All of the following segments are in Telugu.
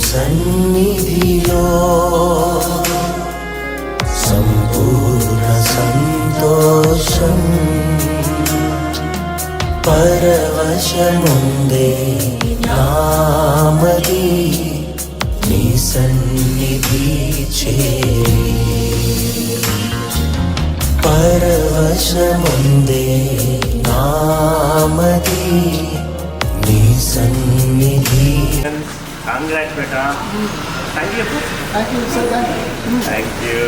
సన్నిధిలో సంపూర్ణ సంతోషం పరవశముందే నామది నీ సన్నిధి చేరి పరవశముందే నామది నీ సన్నిధి. Congrats, beta. Thank you. Thank you, sir. Thank you.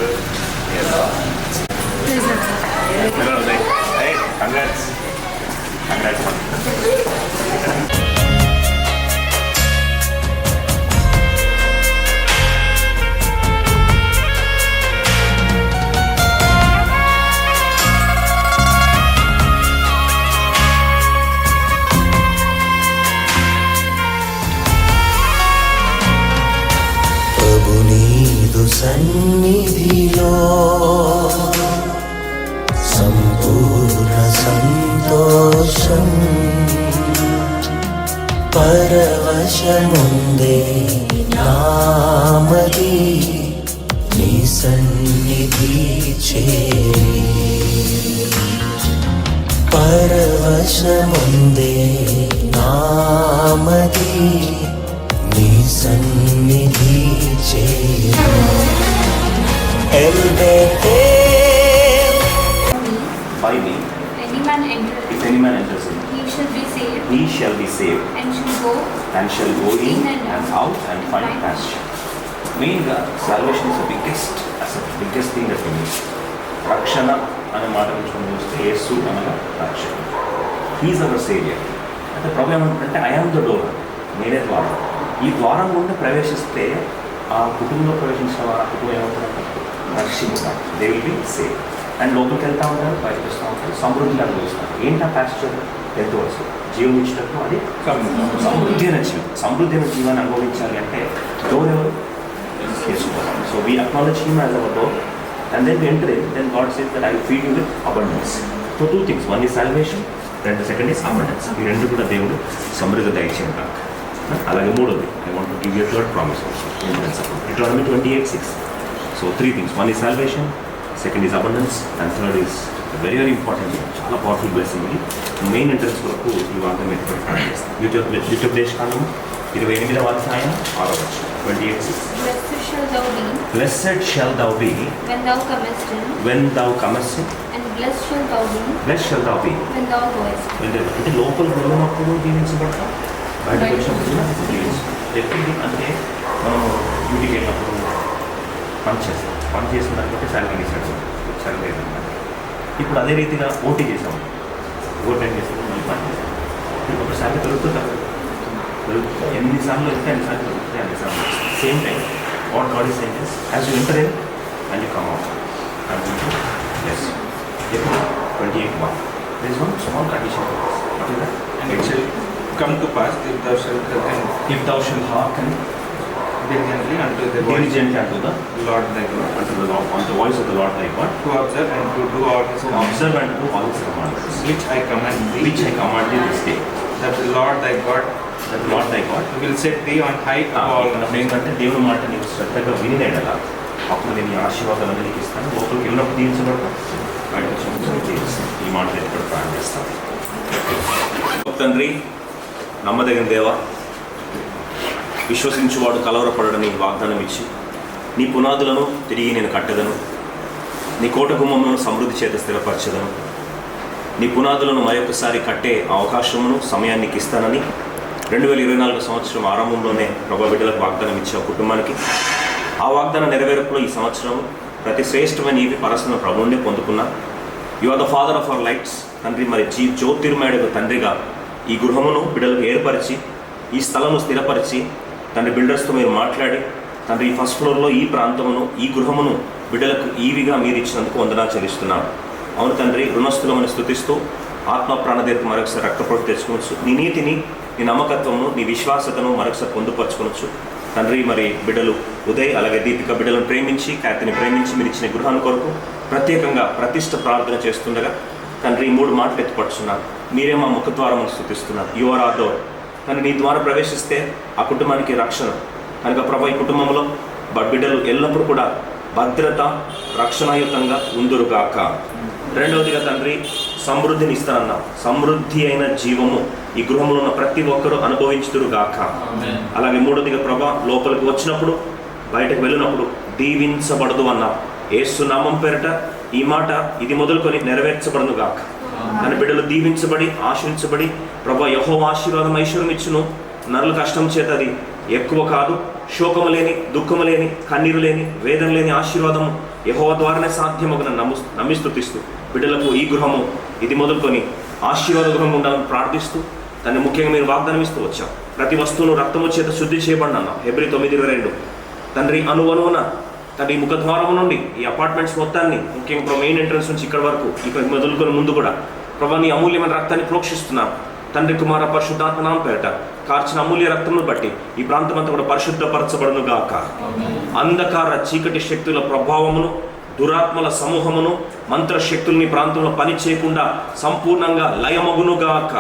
Yes. Hello, hey, congrats. Congrats. సన్నిధిలో సంపూర్ణ సంతోషం పరవశముందే నామది నీ సన్నిధి చేరి పరవశముందే నామది నీ సన్నిధి చేరి. By me, if any man enters in, he shall be saved, and shall go in and out and find pasture. Mainly, salvation is the biggest thing that we need. Rakshana అనే మాట నుంచి మనం చూస్తే యేసు అనగా రక్షణ. He is our savior. అంటే ప్రాబ్లం ఏంటంటే I am the door. నేనే ద్వారం. ఈ ద్వారం గుండా ప్రవేశిస్తే ఆ కుటుంబంలో ప్రవేశించిన వారు ఆ కుటుంబం ఏమవుతారు? రక్షిస్తారు. They will be save. And లోపలికి వెళ్తూ ఉంటారు, బయటకు వస్తూ ఉంటారు, సమృద్ధిని అనుభవిస్తారు. ఏంటి ఆ ప్యాస్చర్? ఎంతో వస్తుంది జీవం ఇచ్చినట్టు అది సమృద్ధి అయిన జీవం. సమృద్ధి అయిన జీవాన్ని అనుభవించాలి అంటే డోర్ ఎవరు? చేసుకోవాలి. So we acknowledge him as our door and then we enter in. Then God says that I will feed you with abundance. So two things, one is salvation, second is abundance. ఈ రెండు కూడా దేవుడు సమృద్ధి దయచేయడం కాక. అలాగే మూడోది, I want to give you third promise also. Deuteronomy 28:6. So three things, one is salvation, second is abundance, and third is very very important, చాలా పవర్ఫుల్ బ్లెస్సింగ్. మెయిన్ ఎంట్రన్స్ కొరకు ఈ వాక్యం మీద ప్రకటన చేస్తాం. ద్వితీయోపదేశకాండము 28వ అధ్యాయం 6వ వచనం. 28:6. Blessed shall thou be when thou comest in, and blessed shall thou be when thou goest. అంటే లోపల వెళ్ళినప్పుడు దీవించబడతాం, బయటకు వచ్చినప్పుడు దీవించబడతాం. అంటే మనము డ్యూటీకి వెళ్ళినప్పుడు పని చేస్తాం, పని చేసిన దాన్ని బట్టి శాలరీ ఇస్తాడు, శాలరీ అన్నమాట. ఇప్పుడు అదే రీతిగా ఓటీ చేసాము, ఓవర్ టైం చేసినప్పుడు మళ్ళీ పని చేస్తాం. ఇప్పుడు శాలరీ పెరుగుతుంది, ఎన్నిసార్లు వెళ్తే అన్నిసార్లు పెరుగుతుంది, అన్నిసార్లు same time. What God is saying is as you enter in and you come out and ఎస్. ఇప్పుడు 28:1. There is one small condition for this. What is that? And it shall come to pass if thou shalt hearken diligently unto the Lord thy God, unto the voice of the Lord thy God, to observe and to do all his commandments, which I command thee this day, that the Lord thy God will set thee on high above. ఎందుకంటే దేవుని మాట నీకు శ్రద్ధగా వినేలా అప్పుడు నేను ఈ ఆశీర్వాదాలను నీకు ఇస్తాను. లోపలికి వెళ్ళినప్పుడు దీవించబడతాను, బయట వచ్చినప్పుడు దీవిస్తాను. ఈ మాట ఎప్పుడు ప్రాణం చేస్తాను. తండ్రి, నమ్మదగిన దేవా, విశ్వసించువాడు కలవరపడని వాగ్దానం ఇచ్చి నీ పునాదులను తిరిగి నేను కట్టదను, నీ కోట గుమ్మములను సమృద్ధి చేత స్థిరపరచదను, నీ పునాదులను మరొకసారి కట్టే అవకాశమును సమయాన్ని ఇస్తానని 2024 సంవత్సరం ఆరంభంలోనే ప్రభా బిడ్డలకు వాగ్దానం ఇచ్చే కుటుంబానికి ఆ వాగ్దాన నెరవేర్పులో ఈ సంవత్సరం ప్రతి శ్రేష్టమైన ఈవి పరస్పరం ప్రభువునే పొందుకున్నా. You are the father of our lights. తండ్రి, మరి జ్యోతిర్మయుడు తండ్రిగా ఈ గృహమును బిడ్డలకు ఏర్పరిచి ఈ స్థలము స్థిరపరిచి తండ్రి బిల్డర్స్తో మీరు మాట్లాడి తండ్రి ఈ ఫస్ట్ ఫ్లోర్లో ఈ ప్రాంతమును ఈ గృహమును బిడ్డలకు ఈవిగా మీరు ఇచ్చినందుకు వందనాలు చెల్లిస్తున్నాను. అవును తండ్రి, రుణస్థులమని స్తుతిస్తూ ఆత్మ ప్రాణదేవకు మరొకసారి రక్తపోటు తెచ్చుకోవచ్చు. నీ నీతిని, నీ నమ్మకత్వమును, నీ విశ్వాసతను మరొకసారి పొందుపరచుకోవచ్చు. తండ్రి, మరి బిడ్డలు ఉదయ్ అలాగే దీపిక బిడ్డలను ప్రేమించి ఖ్యాతిని ప్రేమించి మీరు ఇచ్చిన గృహాన్ని కొరకు ప్రత్యేకంగా ప్రతిష్ట ప్రార్థన చేస్తుండగా తండ్రి 3 మాటలు ఎత్తుపడుచున్నాను. మీరే మా ముఖద్వారమును స్తుతిస్తున్నారు. You are our door. కానీ నీ ద్వారా ప్రవేశిస్తే ఆ కుటుంబానికి రక్షణ, కనుక ప్రభు ఈ కుటుంబంలో బిడ్డలు ఎల్లప్పుడూ కూడా భద్రత రక్షణాయుతంగా ఉందురుగాక. రెండవదిగా తండ్రి సమృద్ధిని ఇస్తానన్నా, సమృద్ధి అయిన జీవము ఈ గృహంలో ఉన్న ప్రతి ఒక్కరూ అనుభవించుదురుగాక. అలాగే మూడవదిగా ప్రభా లోపలికి వచ్చినప్పుడు బయటకు వెళ్ళినప్పుడు దీవించబడదు అన్నా, యేసు నామం పేరట ఈ మాట ఇది మొదలుకొని నెరవేర్చబడను గాక. కానీ బిడ్డలు దీవించబడి ఆశ్రయించబడి ప్రభా యెహోవా ఆశీర్వాదం ఐశ్వర్యం ఇచ్చును. నరుల కష్టం చేత అది ఎక్కువ కాదు. శోకము లేని, దుఃఖము లేని, కన్నీరు లేని, వేదన లేని ఆశీర్వాదము యెహోవా ద్వారానే సాధ్యమగున నమ్మి స్తుతిస్తూ బిడ్డలకు ఈ గృహము ఇది మొదలుకొని ఆశీర్వాద గృహం ఉండాలని ప్రార్థిస్తూ దాన్ని ముఖ్యంగా మీరు వాగ్దానం ఇస్తూ వచ్చాం. ప్రతి వస్తువును రక్తము చేత శుద్ధి చేయబడిన అన్నాం. హెబ్రీ 9:22. తండ్రి అనువనువున తండ్రి ముఖద్వారం నుండి ఈ అపార్ట్మెంట్స్ మొత్తాన్ని ముఖ్యంగా మెయిన్ ఎంట్రన్స్ నుంచి ఇక్కడ వరకు ఇక్కడ మొదలుకొని ముందు కూడా ప్రభా నీ అమూల్యమైన రక్తాన్ని ప్రోక్షిస్తున్నాం. తండ్రి కుమార పరిశుద్ధాత్మ నామం పేరట కార్చిన అమూల్య రక్తమును బట్టి ఈ ప్రాంతం అంతా కూడా పరిశుద్ధపరచబడును గాక. అంధకార చీకటి శక్తుల ప్రభావమును, దురాత్మల సమూహమును, మంత్రశక్తుల్ని ప్రాంతంలో పని చేయకుండా సంపూర్ణంగా లయమగును గాక.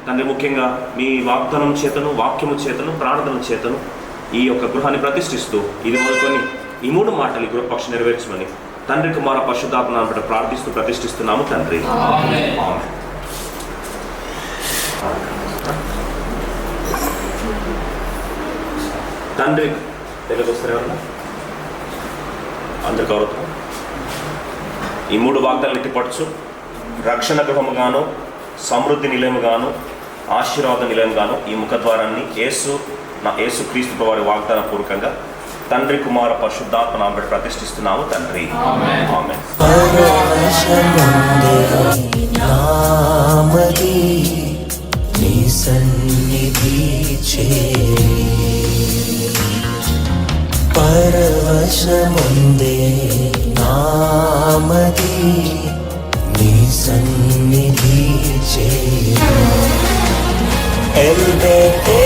తండ్రి ముఖ్యంగా మీ వాగ్దానం చేతను, వాక్యము చేతను, ప్రార్థన చేతను ఈ యొక్క గృహాన్ని ప్రతిష్ఠిస్తూ ఇది మొదలుకొని ఈ 3 మాటలు ఈ గృహపక్ష నెరవేర్చమని తండ్రి కుమార పరిశుద్ధాత్మ నామమున ప్రార్థిస్తూ ప్రతిష్ఠిస్తున్నాము తండ్రి. ఆమేన్. తండ్రి దగ్గరకు వస్తారు ఎవరన్నా అందరు కౌరవం ఈ 3 వాగ్దానాలు ఎత్తిపడచ్చు. రక్షణ గృహముగాను, సమృద్ధి నిలయముగాను, ఆశీర్వాద నిలయంగాను ఈ ముఖద్వారాన్ని యేసు క్రీస్తు వారి వాగ్దాన పూర్వకంగా తండ్రి కుమార పరిశుద్ధాత్మ నామమున ప్రతిష్ఠిస్తున్నాము తండ్రి. ఆమేన్. నామది నీ సన్నిధి చేరి పరవశముందే నామది నీ సన్నిధి చేరి ఎల్బెతే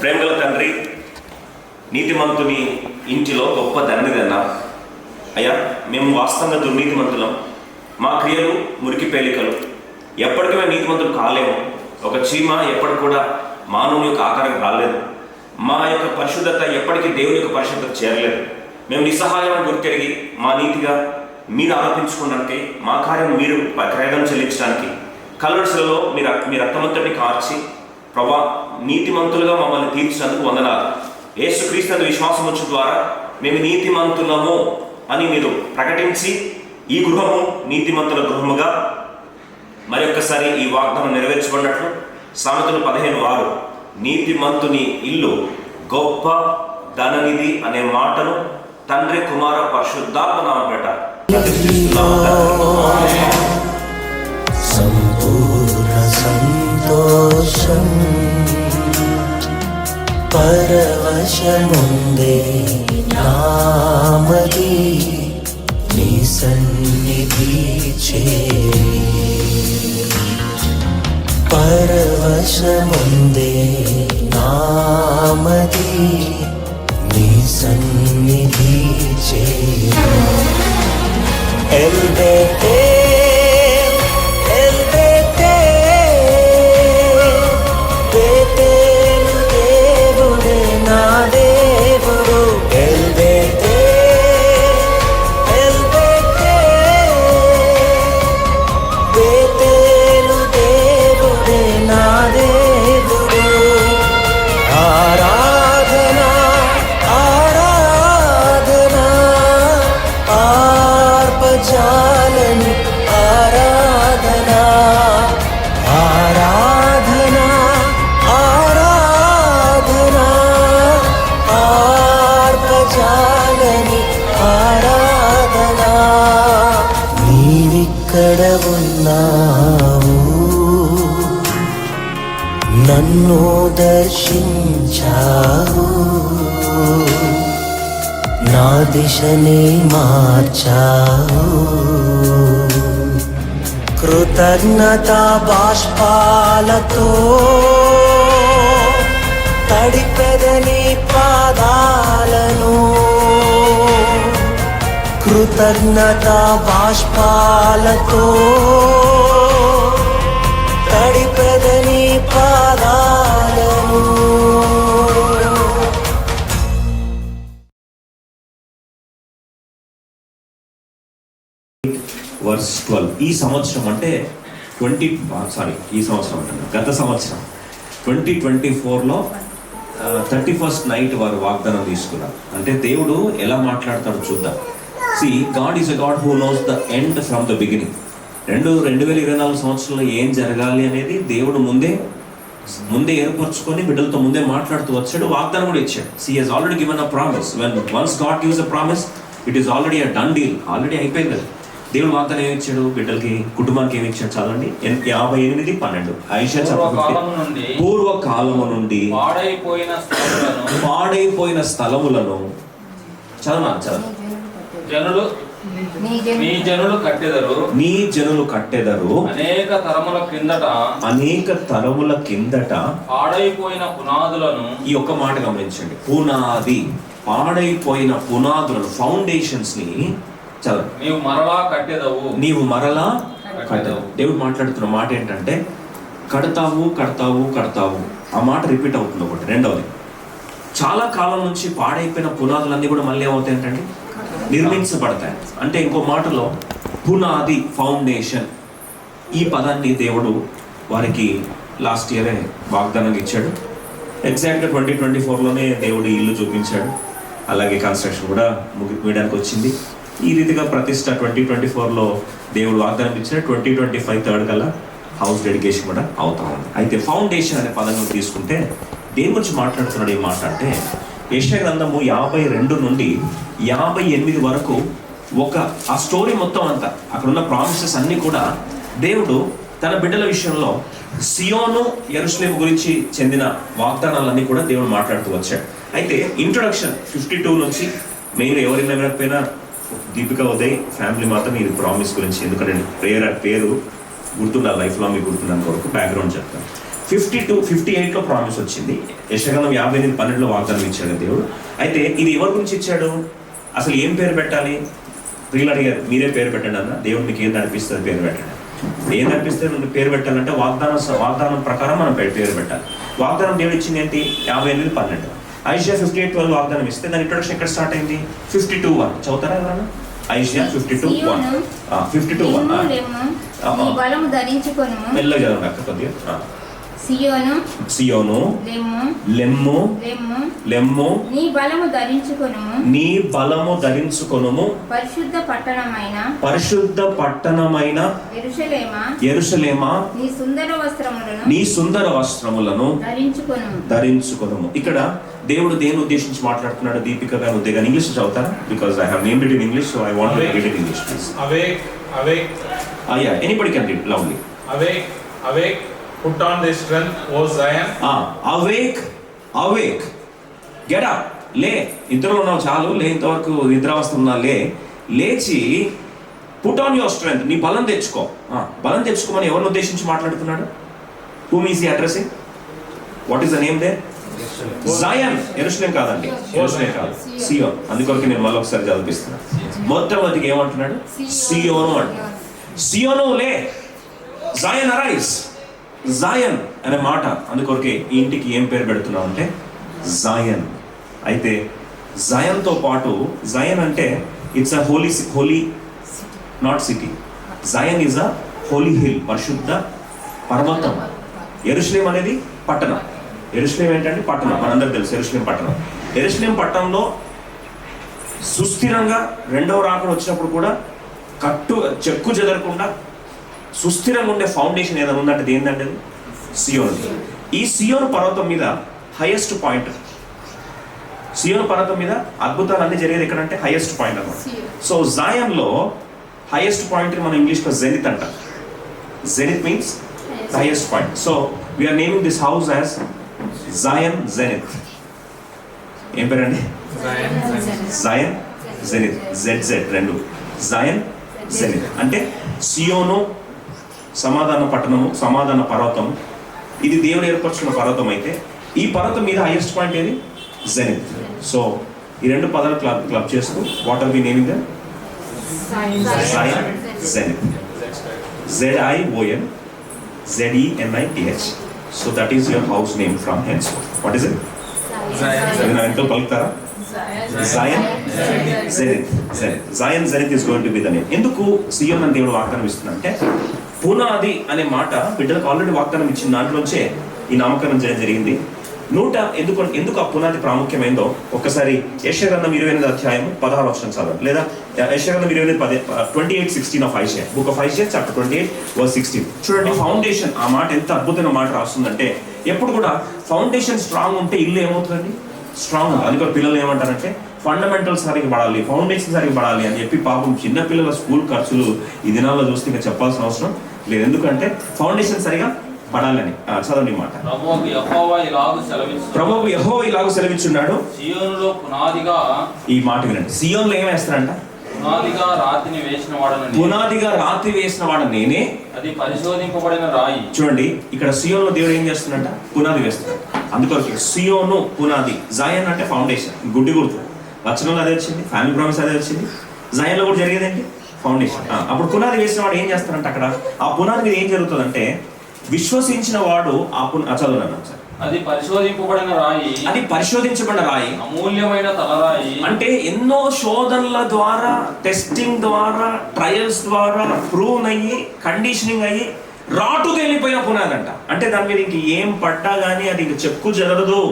ప్రేమగల తండ్రి, నీతిమంతుని ఇంటిలో గొప్ప ధనిదన్నా అయ్యా, మేము వాస్తవంగా దుర్నీతిమంతులం. మా క్రియలు మురికి పేలికలు. ఎప్పటికీ మేము నీతిమంతులు కాలేము. ఒక చీమ ఎప్పటికి కూడా మానవుని యొక్క ఆకారం రాలేదు. మా యొక్క పరిశుద్ధత ఎప్పటికీ దేవుని యొక్క పరిశుద్ధత చేరలేదు. మేము నిస్సహాయాన్ని గుర్తెరిగి మా నీతిగా మీరు ఆరోపించుకోవడానికి, మా కార్యం మీరు క్రయం చెల్లించడానికి కల్వరిశిలలో మీ రక్తమంతటిని కార్చి ప్రభా నీతిమంతులుగా మమ్మల్ని తీర్చినందుకు వందనాలు. యేసుక్రీస్తు విశ్వాసం వచ్చి ద్వారా మేము నీతిమంతులము అని మీరు ప్రకటించి ఈ గృహము నీతిమంతుల గృహముగా మరొకసారి ఈ వాగ్దానం నెరవేర్చబడినట్లు సామెతలు 15:6 నీతిమంతుని ఇల్లు గొప్ప ధననిధి అనే మాటను తండ్రి కుమార పరిశుద్ధాత్మ నామమున సంపూర్ణ సంతోషం పరవశముందే నామది నీ సన్నిధి చేరి పరవశముందే నామది నీ సన్నిధి చేరి ఎల్బెతే నన్ను దర్శించావు, నా దిశని మార్చావు. కృతజ్ఞతా బాష్పాలతో తడిపెదని పాదాలను, కృతజ్ఞతా బాష్పాలతో తడిపెదని పాదాలను. వర్స్ 12. ఈ సంవత్సరం అంటే ఈ సంవత్సరం అంటున్నాను, గత సంవత్సరం 2024లో 31st నైట్ వారు వాగ్దానం తీసుకున్నారు. అంటే దేవుడు ఎలా మాట్లాడతాడో చూద్దాం. God is a God who knows the end from the beginning. 2024 సంవత్సరంలో ఏం జరగాలి అనేది దేవుడు ముందే ఏర్పరచుకొని బిడ్డలతో ముందే మాట్లాడుతూ వచ్చాడు. వాగ్దానం కూడా ఇచ్చాడు. He has already given a promise. Once God gives a promise, it is already a done deal. Already అయిపోయింది. దేవుడు వాగ్దానం ఏమి ఇచ్చాడు? బిడ్డలకి, కుటుంబానికి ఏమి ఇచ్చాడు? చదవండి 58:12. ఐషా పూర్వకాలము నుండి పాడైపోయిన స్థలములను చదువు. నీ జనులు కట్టెదరు అనేక తరముల కిందట పాడైపోయిన పునాదులను. ఈ ఒక్క మాట గమనించండి. పునాది, పాడైపోయిన పునాదులను, ఫౌండేషన్స్ ని చదవండి. నీవు మరలా కట్టెదవు. దేవుడు మాట్లాడుతున్న మాట ఏంటంటే కడతావు. ఆ మాట రిపీట్ అవుతుంది. ఒకటి. రెండవది, చాలా కాలం నుంచి పాడైపోయిన పునాదులన్నీ కూడా మళ్ళీ ఏమవుతాయి ఏంటంటే నిర్మించబడతాయి. అంటే ఇంకో మాటలో పునాది, ఫౌండేషన్, ఈ పదాన్ని దేవుడు వారికి లాస్ట్ ఇయరే వాగ్దానం ఇచ్చాడు. ఎగ్జాక్ట్గా 2024లోనే దేవుడు ఇల్లు చూపించాడు. అలాగే కన్స్ట్రక్షన్ కూడా ముగియడానికి వచ్చింది. ఈ రీతిగా ప్రతిష్ట 2024లో దేవుడు వాగ్దానం ఇచ్చాడు. 2025 థర్డ్ కల్లా హౌస్ డెడికేషన్ కూడా అవుతా ఉంది. అయితే ఫౌండేషన్ అనే పదంగా తీసుకుంటే దేని గురించి మాట్లాడుతున్నాడు ఈ మాట అంటే, యెషయా గ్రంథము 52 నుండి 58 వరకు ఆ స్టోరీ మొత్తం అంతా, అక్కడ ఉన్న ప్రామిసెస్ అన్నీ కూడా దేవుడు తన బిడ్డల విషయంలో సియోను, యెరూషలేము గురించి చెందిన వాగ్దానాలన్నీ కూడా దేవుడు మాట్లాడుతూ వచ్చాడు. అయితే ఇంట్రొడక్షన్ 52 నుంచి మెయిన్ ఎవరైనా వినకపోయినా దీపిక ఉదయ్ ఫ్యామిలీ మాత్రం ఈ ప్రామిస్ గురించి, ఎందుకంటే ప్రేయర్ పేరు గుర్తుండాలి, లైఫ్లో మీకు గుర్తుండని కొరకు బ్యాక్గ్రౌండ్ చెప్తాను. 58లో ప్రామిస్ వచ్చింది. యెషయా గ్రంథం 58:12లో వాగ్దానం ఇచ్చాడు దేవుడు. అయితే ఇది ఎవరి గురించి ఇచ్చాడు? అసలు ఏం పేరు పెట్టాలి? ప్రియులు అడిగారు, మీరే పేరు పెట్టండి అన్న. దేవుడు మీకు ఏం అనిపిస్తుంది పేరు పెట్టండి. ఏం అనిపిస్తే పేరు పెట్టాలంటే వాగ్దానం ప్రకారం మనం పేరు పెట్టాలి. వాగ్దానం దేవుడు ఇచ్చింది ఏంటి? 58:12. ఐషియా 58:12 వాగ్దానం ఇస్తే దాని ఇంట్రొడక్షన్ ఎక్కడ స్టార్ట్ అయింది? 52:1 చదువుతారా ఎవరన్నా? ఐషియా 52:1. మెల్లగా చదవండి అక్క కొద్దిగా. సియోను లెమ్ము నీ బలము ధరించుకొనుము పరిశుద్ధ పట్టణమైన యెరూషలేమా నీ సుందర వస్త్రములను ధరించుకొనుము. ఇక్కడ దేవుడు దేని ఉద్దేశించి మాట్లాడుతున్నాడు? దీపిక గారు ఉదయ్ గారు ఇంగ్లీష్ చదువుతారా? Because I have named it in English, so I want to read it in English please. Yeah, anybody can read loudly. Awake, put on the strength, O Zion. Awake, get up, లే. ఇద్దరు ఉన్నావు చాలు, లే. ఇంతవరకు నిద్రావస్థ లేచి పుట్ ఆన్ యువర్ స్ట్రెంగ్త్, నీ బలం తెచ్చుకో. బలం తెచ్చుకోమని ఎవరిని ఉద్దేశించి మాట్లాడుతున్నాడు? whom is he addressing? what is the name there? Zion. యెరూషలేం కాదండి, యెరూషలేం కాదు, సియోన్. అందుకొరకు నేను మళ్ళీ ఒకసారి చదివిస్తున్నాను. మొట్టమొదటిగా ఏమంటున్నాడు? సియోను అంటున్నాడు. సియోను లే, జాయన్ అరైజ్. జాయన్ అనే మాట అందుకొరకే ఈ ఇంటికి ఏం పేరు పెడుతున్నావు అంటే జాయన్. అయితే జాయన్తో పాటు, జాయన్ అంటే it's a holy not city. Zion is a holy hill, పరిశుద్ధ పర్వతం. యెరూషలేం అనేది పట్టణం. యెరూషలేం ఏంటంటే పట్టణం, మనందరికి తెలుసు యెరూషలేం పట్టణం. యెరూషలేం పట్టణంలో సుస్థిరంగా రెండవ రాకడ వచ్చినప్పుడు కూడా చెక్కు చెదరకుండా సుస్థిరంగా ఉండే ఫౌండేషన్ ఏదైనా ఉందంటే ఏంటంటే సియోన్. ఈ సియోన్ పర్వతం మీద హైయెస్ట్ పాయింట్, సియోన్ పర్వతం మీద అద్భుతాలు అన్ని జరిగేది ఎక్కడంటే హైయెస్ట్ పాయింట్ అన్నమాట. సో జాయన్లో హైయెస్ట్ పాయింట్ మనం ఇంగ్లీష్లో జెనిత్ అంటాం. Zenith means the highest point. So we are naming this house as Zion zenith. ఏం పేరండి? జాయన్ జెనిత్, ZZ రెండు. జాయన్ జెనిత్ అంటే సియోను సమాధాన పట్టణము, సమాధాన పర్వతం. ఇది దేవుడు ఏర్పరచుకున్న పర్వతం అయితే ఈ పర్వతం మీద హైయెస్ట్ పాయింట్ ఏది? జెనిత్. సో ఈ రెండు పదాలు క్లబ్ చేస్తూ what are we naming them? Zion, Zenith. ZION ZENITH. So that is your house name from henceforth. What is it? Zion. పలుకుతారా? Zion Zenith. Zion Zenith is going to be the name. ఎందుకు సియోన్ అని దేవుడు వాగ్దానం ఇస్తుందంటే పునాది అనే మాట బిడ్డలకు ఆల్రెడీ వాగ్దానం ఇచ్చిన దాంట్లోంచే ఈ నామకరణం చేయడం జరిగింది. ఎందుకు ఆ పునాది ప్రాముఖ్యమైందో ఒక్కసారి యెషయా గ్రంథం 28 అధ్యాయం 16 వచనం చదవండి, లేదా యెషయా గ్రంథం 28:16 of Eicher, book of Eicher chapter 28:16 చూడండి. ఫౌండేషన్, ఆ మాట ఎంత అద్భుతమైన మాట రాస్తుందంటే ఎప్పుడు కూడా ఫౌండేషన్ స్ట్రాంగ్ ఉంటే ఇల్లు ఏమవుతుందండి? స్ట్రాంగ్. అది కూడా పిల్లలు ఏమంటారంటే ఫండమెంటల్స్ సరిగ్గా పడాలి, ఫౌండేషన్ సరిగ్గా పడాలి అని చెప్పి పాపం చిన్నపిల్లల స్కూల్ ఖర్చులు ఈ దినాల్లో చూస్తే ఇంకా చెప్పాల్సిన అవసరం లేదు. ఎందుకంటే ఫౌండేషన్ సరిగా పడాలని. చదవండి మాట. ప్రభువు యెహోవా ఇలాగ సెలవిచ్చున్నాడు, సియోనులో పునాదిగా, ఈ మాట వినండి, సియోన్లో ఏం వేస్తారంట? పునాదిగా రాతిని వేసిన వాడను, పునాదిగా రాతి వేసిన వాడు నేనే, అది పరిశోధింపబడిన రాయి. చూడండి ఇక్కడ సియోన్లో దేవుడు ఏం చేస్తున్నట్ట? పునాది వేస్తున్నాడు. అందుకొరకు సియోను పునాది. జయన్ అంటే ఫౌండేషన్, గుడ్డి గుర్తు. వచనంలో అదే వచ్చింది, ఫ్యామిలీ ప్రామిస్ అదే వచ్చింది. జయన్లో కూడా జరిగేదేంటి? ఫౌండేషన్. అప్పుడు పునాది వేసిన వాడు ఏం చేస్తారంట? అక్కడ ఆ పునాది మీద ఏం జరుగుతుందంటే విశ్వసించిన వాడు చదువున్నాను సార్, అది పరిశోధింపబడిన రాయి, అది పరిశోధించబడిన రాయి, అమూల్యమైన తలరాయి. అంటే ఎన్నో శోధనల ద్వారా, టెస్టింగ్ ద్వారా, ట్రయల్స్ ద్వారా ప్రూవ్ అయ్యి, కండిషనింగ్ అయ్యి రాటు తేలిపోయిన పునాది అంట. అంటే దాని మీద ఇంక ఏం పడ్డా కానీ అది ఇంక చెక్కు జరగదు.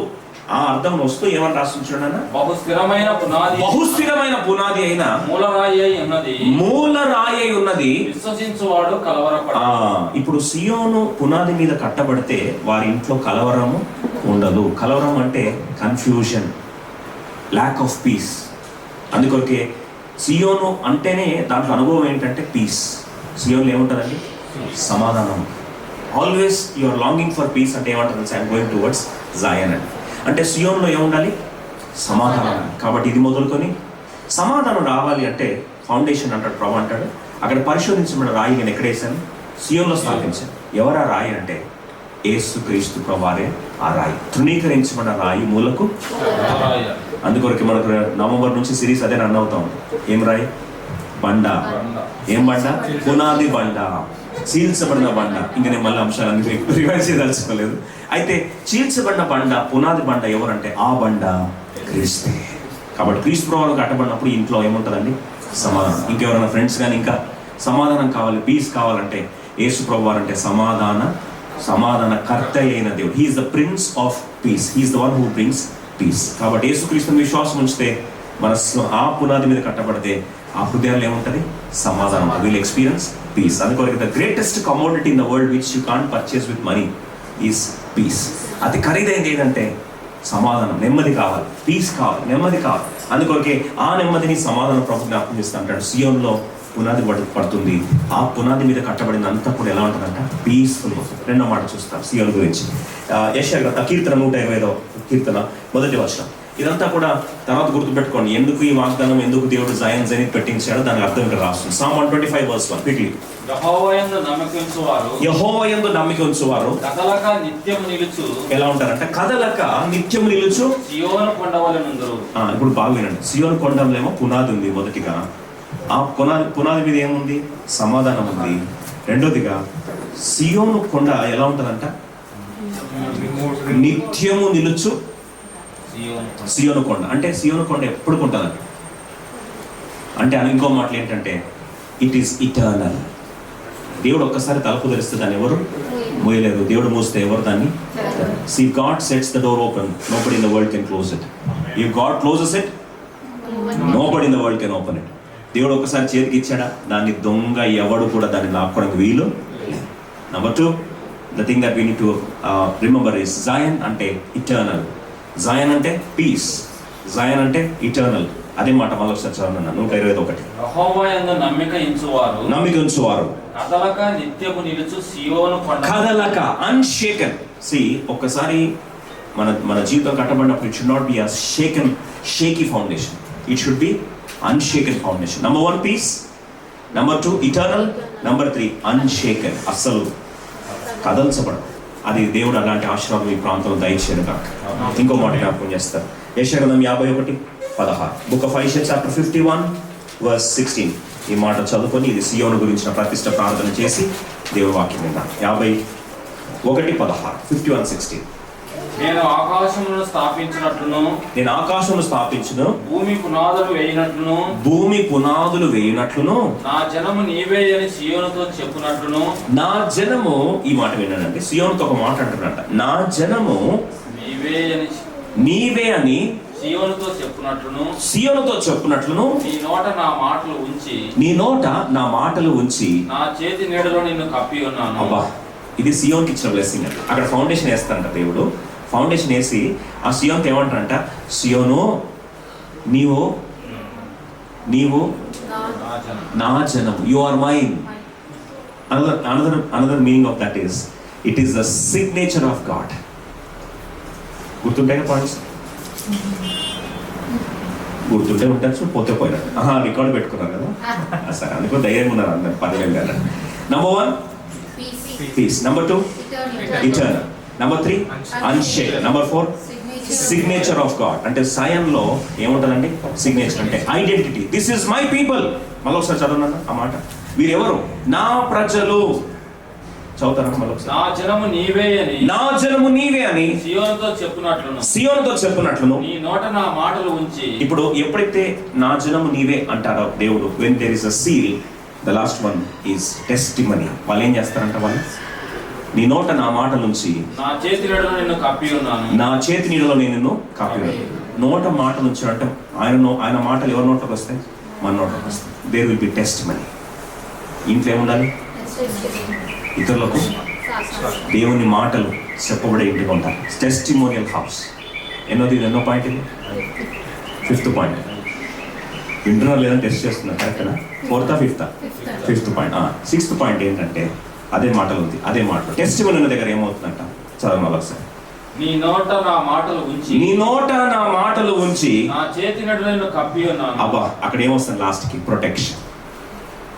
ఆ అర్థం వస్తూ ఏమని రాస్తుంది చూడన్నా? బహుస్థిరమైన పునాది, బహుస్థిరమైన పునాది అయిన మూలరాయి అయి ఉన్నది, మూలరాయి అయి ఉన్నది, విశ్వసించువాడు కలవరపడ. ఇప్పుడు సియోను పునాది మీద కట్టబడితే వారి ఇంట్లో కలవరము ఉండదు. కలవరం అంటే కన్ఫ్యూజన్, ల్యాక్ ఆఫ్ పీస్. అందుకొరకే సియోను అంటేనే దాంట్లో అనుభవం ఏంటంటే పీస్. సియోన్లో ఏముంటుందండి? సమాధానం. Always you are longing for peace అంటే ఏమంటుంది? ఐఎమ్ గోయింగ్ టువర్డ్స్ జాయన్ అంటే సియోన్లో ఏముండాలి? సమాధానం. కాబట్టి ఇది మొదలుకొని సమాధానం రావాలి అంటే ఫౌండేషన్ అంటాడు ప్రభు అంటాడు. అక్కడ పరిశోధించబడిన రాయి నేను ఎక్కడ వేసాను? సియోన్లో స్థాపించాను. ఎవరా రాయి అంటే యేసు క్రీస్తు ప్రభువారే ఆ రాయి. తృణీకరించబడిన రాయి మూలకు. అందుకొరకు మనకు నవంబర్ నుంచి సిరీస్ అదే రన్ అవుతా ఉంది. ఏం రాయి? బండ. ఏం బండ? పునాది బండ, చీల్చబడిన బండ. ఇంక నేను మళ్ళీ అంశాలన్నీ రివైజ్ చేయదలుచుకోలేదు. అయితే చీల్చబడిన బండ, పునాది బండ ఎవరంటే ఆ బండ క్రీస్తే. కాబట్టి క్రీస్తు ప్రభువుకు కట్టబడినప్పుడు ఇంట్లో ఏముంటుందండి? సమాధానం. ఇంకెవరైనా ఫ్రెండ్స్ కానీ ఇంకా సమాధానం కావాలి, పీస్ కావాలంటే యేసు ప్రభువారు అంటే సమాధాన కర్త అయిన దేవుడు. He is the prince of peace, he is the one who brings peace. కాబట్టి యేసు క్రీస్తుని విశ్వాసం ఉంచితే మన ఆ పునాది మీద కట్టబడితే ఆ హృదయాల్లో ఏముంటుంది? సమాధానం. Will experience peace. అందుకొరకు the greatest commodity in the world which you can't purchase with money is peace. అతి ఖరీదైనది ఏంటంటే సమాధానం. నెమ్మది కావాలి, పీస్ కావాలి, నెమ్మది కావాలి. అందుకొరకే ఆ నెమ్మదిని సమాధానం ప్రభు జ్ఞాపకం చేస్తూ అంటాడు. సియోన్లో పునాది పడుతుంది, ఆ పునాది మీద కట్టబడిన అంతా కూడా ఎలా ఉంటుందంట? పీస్ఫుల్ ఉంటుంది. రెండో మాట చూస్తాం సియోన్ గురించి. యెషయా కీర్తన 125వ కీర్తన 1వ వచనం. ఇదంతా కూడా తర్వాత గుర్తుపెట్టుకోండి. ఎందుకు ఈ వాగ్దానం, ఎందుకు దేవుడు జాయన్ జెనిత్ పెట్టించాడో దానికి అర్థం ఇక్కడ రాస్తుంది. Psalm 125:1 quickly. యెహోవాయందు నమ్మిక ఉంచువారు కదలక నిత్యము నిలుచు. ఎలా ఉంటారంట? కదలక నిత్యము నిలుచు సియోను కొండ వలె నుందురు. ఇప్పుడు బాగా వినండి. సియోను కొండలో ఏమో పునాది ఉంది. మొదటిగా ఆ పునాది మీద ఏముంది? సమాధానం ఉంది. రెండోదిగా సియోను కొండ ఎలా ఉంటుందంట? నిత్యము నిలుచు సియోను కొండ. అంటే సియోను కొండ ఎప్పుడు ఉంటుందండి అంటే ఇంకో మాటలు ఏంటంటే ఇట్ ఈస్ ఇటర్నల్. దేవుడు ఒక్కసారి తలుపు తెరిస్తే దాన్ని ఎవరు మూయలేరు. దేవుడు మూస్తే ఎవరు దాన్ని? See, God sets the door open. Nobody in the world can close it. If God closes it, nobody in the world can open it. దేవుడు ఒక్కసారి చేతికి ఇచ్చాడా దాన్ని దొంగ ఎవడు కూడా దాన్ని లాక్కోవడానికి వీలు. Number 2, the thing that we need to remember is Zion అంటే ఇటర్నల్. జాయన్ అంటే పీస్, జాయన్ అంటే ఇటర్నల్. అదే మాట మళ్ళీ ఒకసారి చదవను. 121. యెహోవాయందు నమ్మిక ఉంచువారు కదలక నిత్యము నిలుచు సియోను కొండ. కదలక, అన్షేకన్. ఒక్కసారి మన జీవితం కట్టబడినప్పుడు it should not be a shaky foundation. It should be unshaken foundation. Number 1, peace. Number 2, eternal. Number 3 అన్షేకెన్, అస్సలు కదల్చబడదు. అది దేవుడు అలాంటి ఆశీర్వాదం ఈ ప్రాంతంలో దయచేయను కాక. ఇంకో మాట జ్ఞాపకం చేస్తారు. యెషయా గ్రంథం 51:16, బుక్ ఆఫ్ ఐషియా చాప్టర్ 51:16. ఈ మాట చదువుకొని ఇది సియోను గురించిన ప్రతిష్ట ప్రార్థన చేసి దేవుడి వాక్యం విన్నాం. 51:16, 51:16. నేను ఆకాశమును స్థాపించినట్లును, నేను ఆకాశమును స్థాపించును, భూమి పునాదులు వేయినట్లును, భూమి పునాదులు వేయునట్లును, నా జనము నీవే అని సియోనుతో చెప్పునట్లును, నా జనము, ఈ మాట విన్నానంటే సియోనుతో ఒక మాట అంటున్నట్ట, నా జనము నీవే అని సియోనుతో చెప్పునట్లును, సియోనుతో చెప్పునట్లును, నీ నోట నా మాటలు ఉంచి, నీ నోట నా మాటలు ఉంచి, నా చేతి నీడలో నిన్ను కప్పి ఉన్నాను. అబ్బా, ఇది సియోన్కి ఇచ్చిన బ్లెస్సింగ్ అంట. అక్కడ ఫౌండేషన్ వేస్తాడంట దేవుడు. ఫౌండేషన్ వేసి ఆ సియోన్కి ఏమంటారంట, సియోను నీవు నా జనం, you are mine. Another meaning of that is it is the signature of God. గుర్తుంటాయి పాయింట్స్? గుర్తుంటే ఉంటారు, పోతే పోయినారు. రికార్డు పెట్టుకున్నారు కదా, సరే అందుకో ధైర్యంగా ఉన్నారు అందరు, పర్లేదు కదా. Number 1 peace, number 2 eternal, number 3 unshake, number 4 signature of God. అంటే సయంలో ఏముంటుందండి? సిగ్నేచర్ అంటే identity. This is my people. మళ్ళీ ఒకసారి చదవనా ఆ మాట? వీరెవరు? నా ప్రజలు. చదువుతారా మళ్ళీ ఒకసారి? నా జనము నీవే అని, నా జనము నీవే అని సియోనుతో చెప్పునట్లును, నీ నోట నా మాటలు ఉంచి. ఇప్పుడు ఎప్పుడైతే నా జనము నీవే అంటారో దేవుడు, when there is a seal, the last one is testimony. వాళ్ళు ఏం చేస్తారంట? వాళ్ళు నీ నోట నా మాటల నుంచి, నా చేతి నీడలో నిన్ను కప్పి ఉన్నాను, నా చేతి నీడలో నేను నిన్ను కప్పి ఉన్నాను. నోట మాట నుంచి అంటే ఆయన మాటలు ఎవరి నోట్లోకి వస్తాయి? మన నోట్లోకి వస్తాయి. There will be testimony. ఇంట్లో ఏముండాలి? ఇతరులకు దేవుని మాటలు చెప్పబడే ఇంటికి ఉంటారు. Testimonial house. ఎన్నో పాయింట్ ఇది? 5th point. వింటున్నారు లేదని టెస్ట్ చేస్తున్నారు, కరెక్టా? 4th, 5th? 5th point. 6th point ఏంటంటే అదే మాటలు ఉంది, అదే మాటలు. టెస్టిమోనీ ఉన్న దగ్గర ఏమవుతుందంట? చదవాలి ఒకసారి. నీ నోట నా మాటలు ఉంచి, నీ నోట నా మాటలు ఉంచి, నా చేతి నీడలో నిన్ను కప్పి ఉన్నాను. అబ్బా, అక్కడ ఏమొస్తుంది లాస్ట్కి? ప్రొటెక్షన్.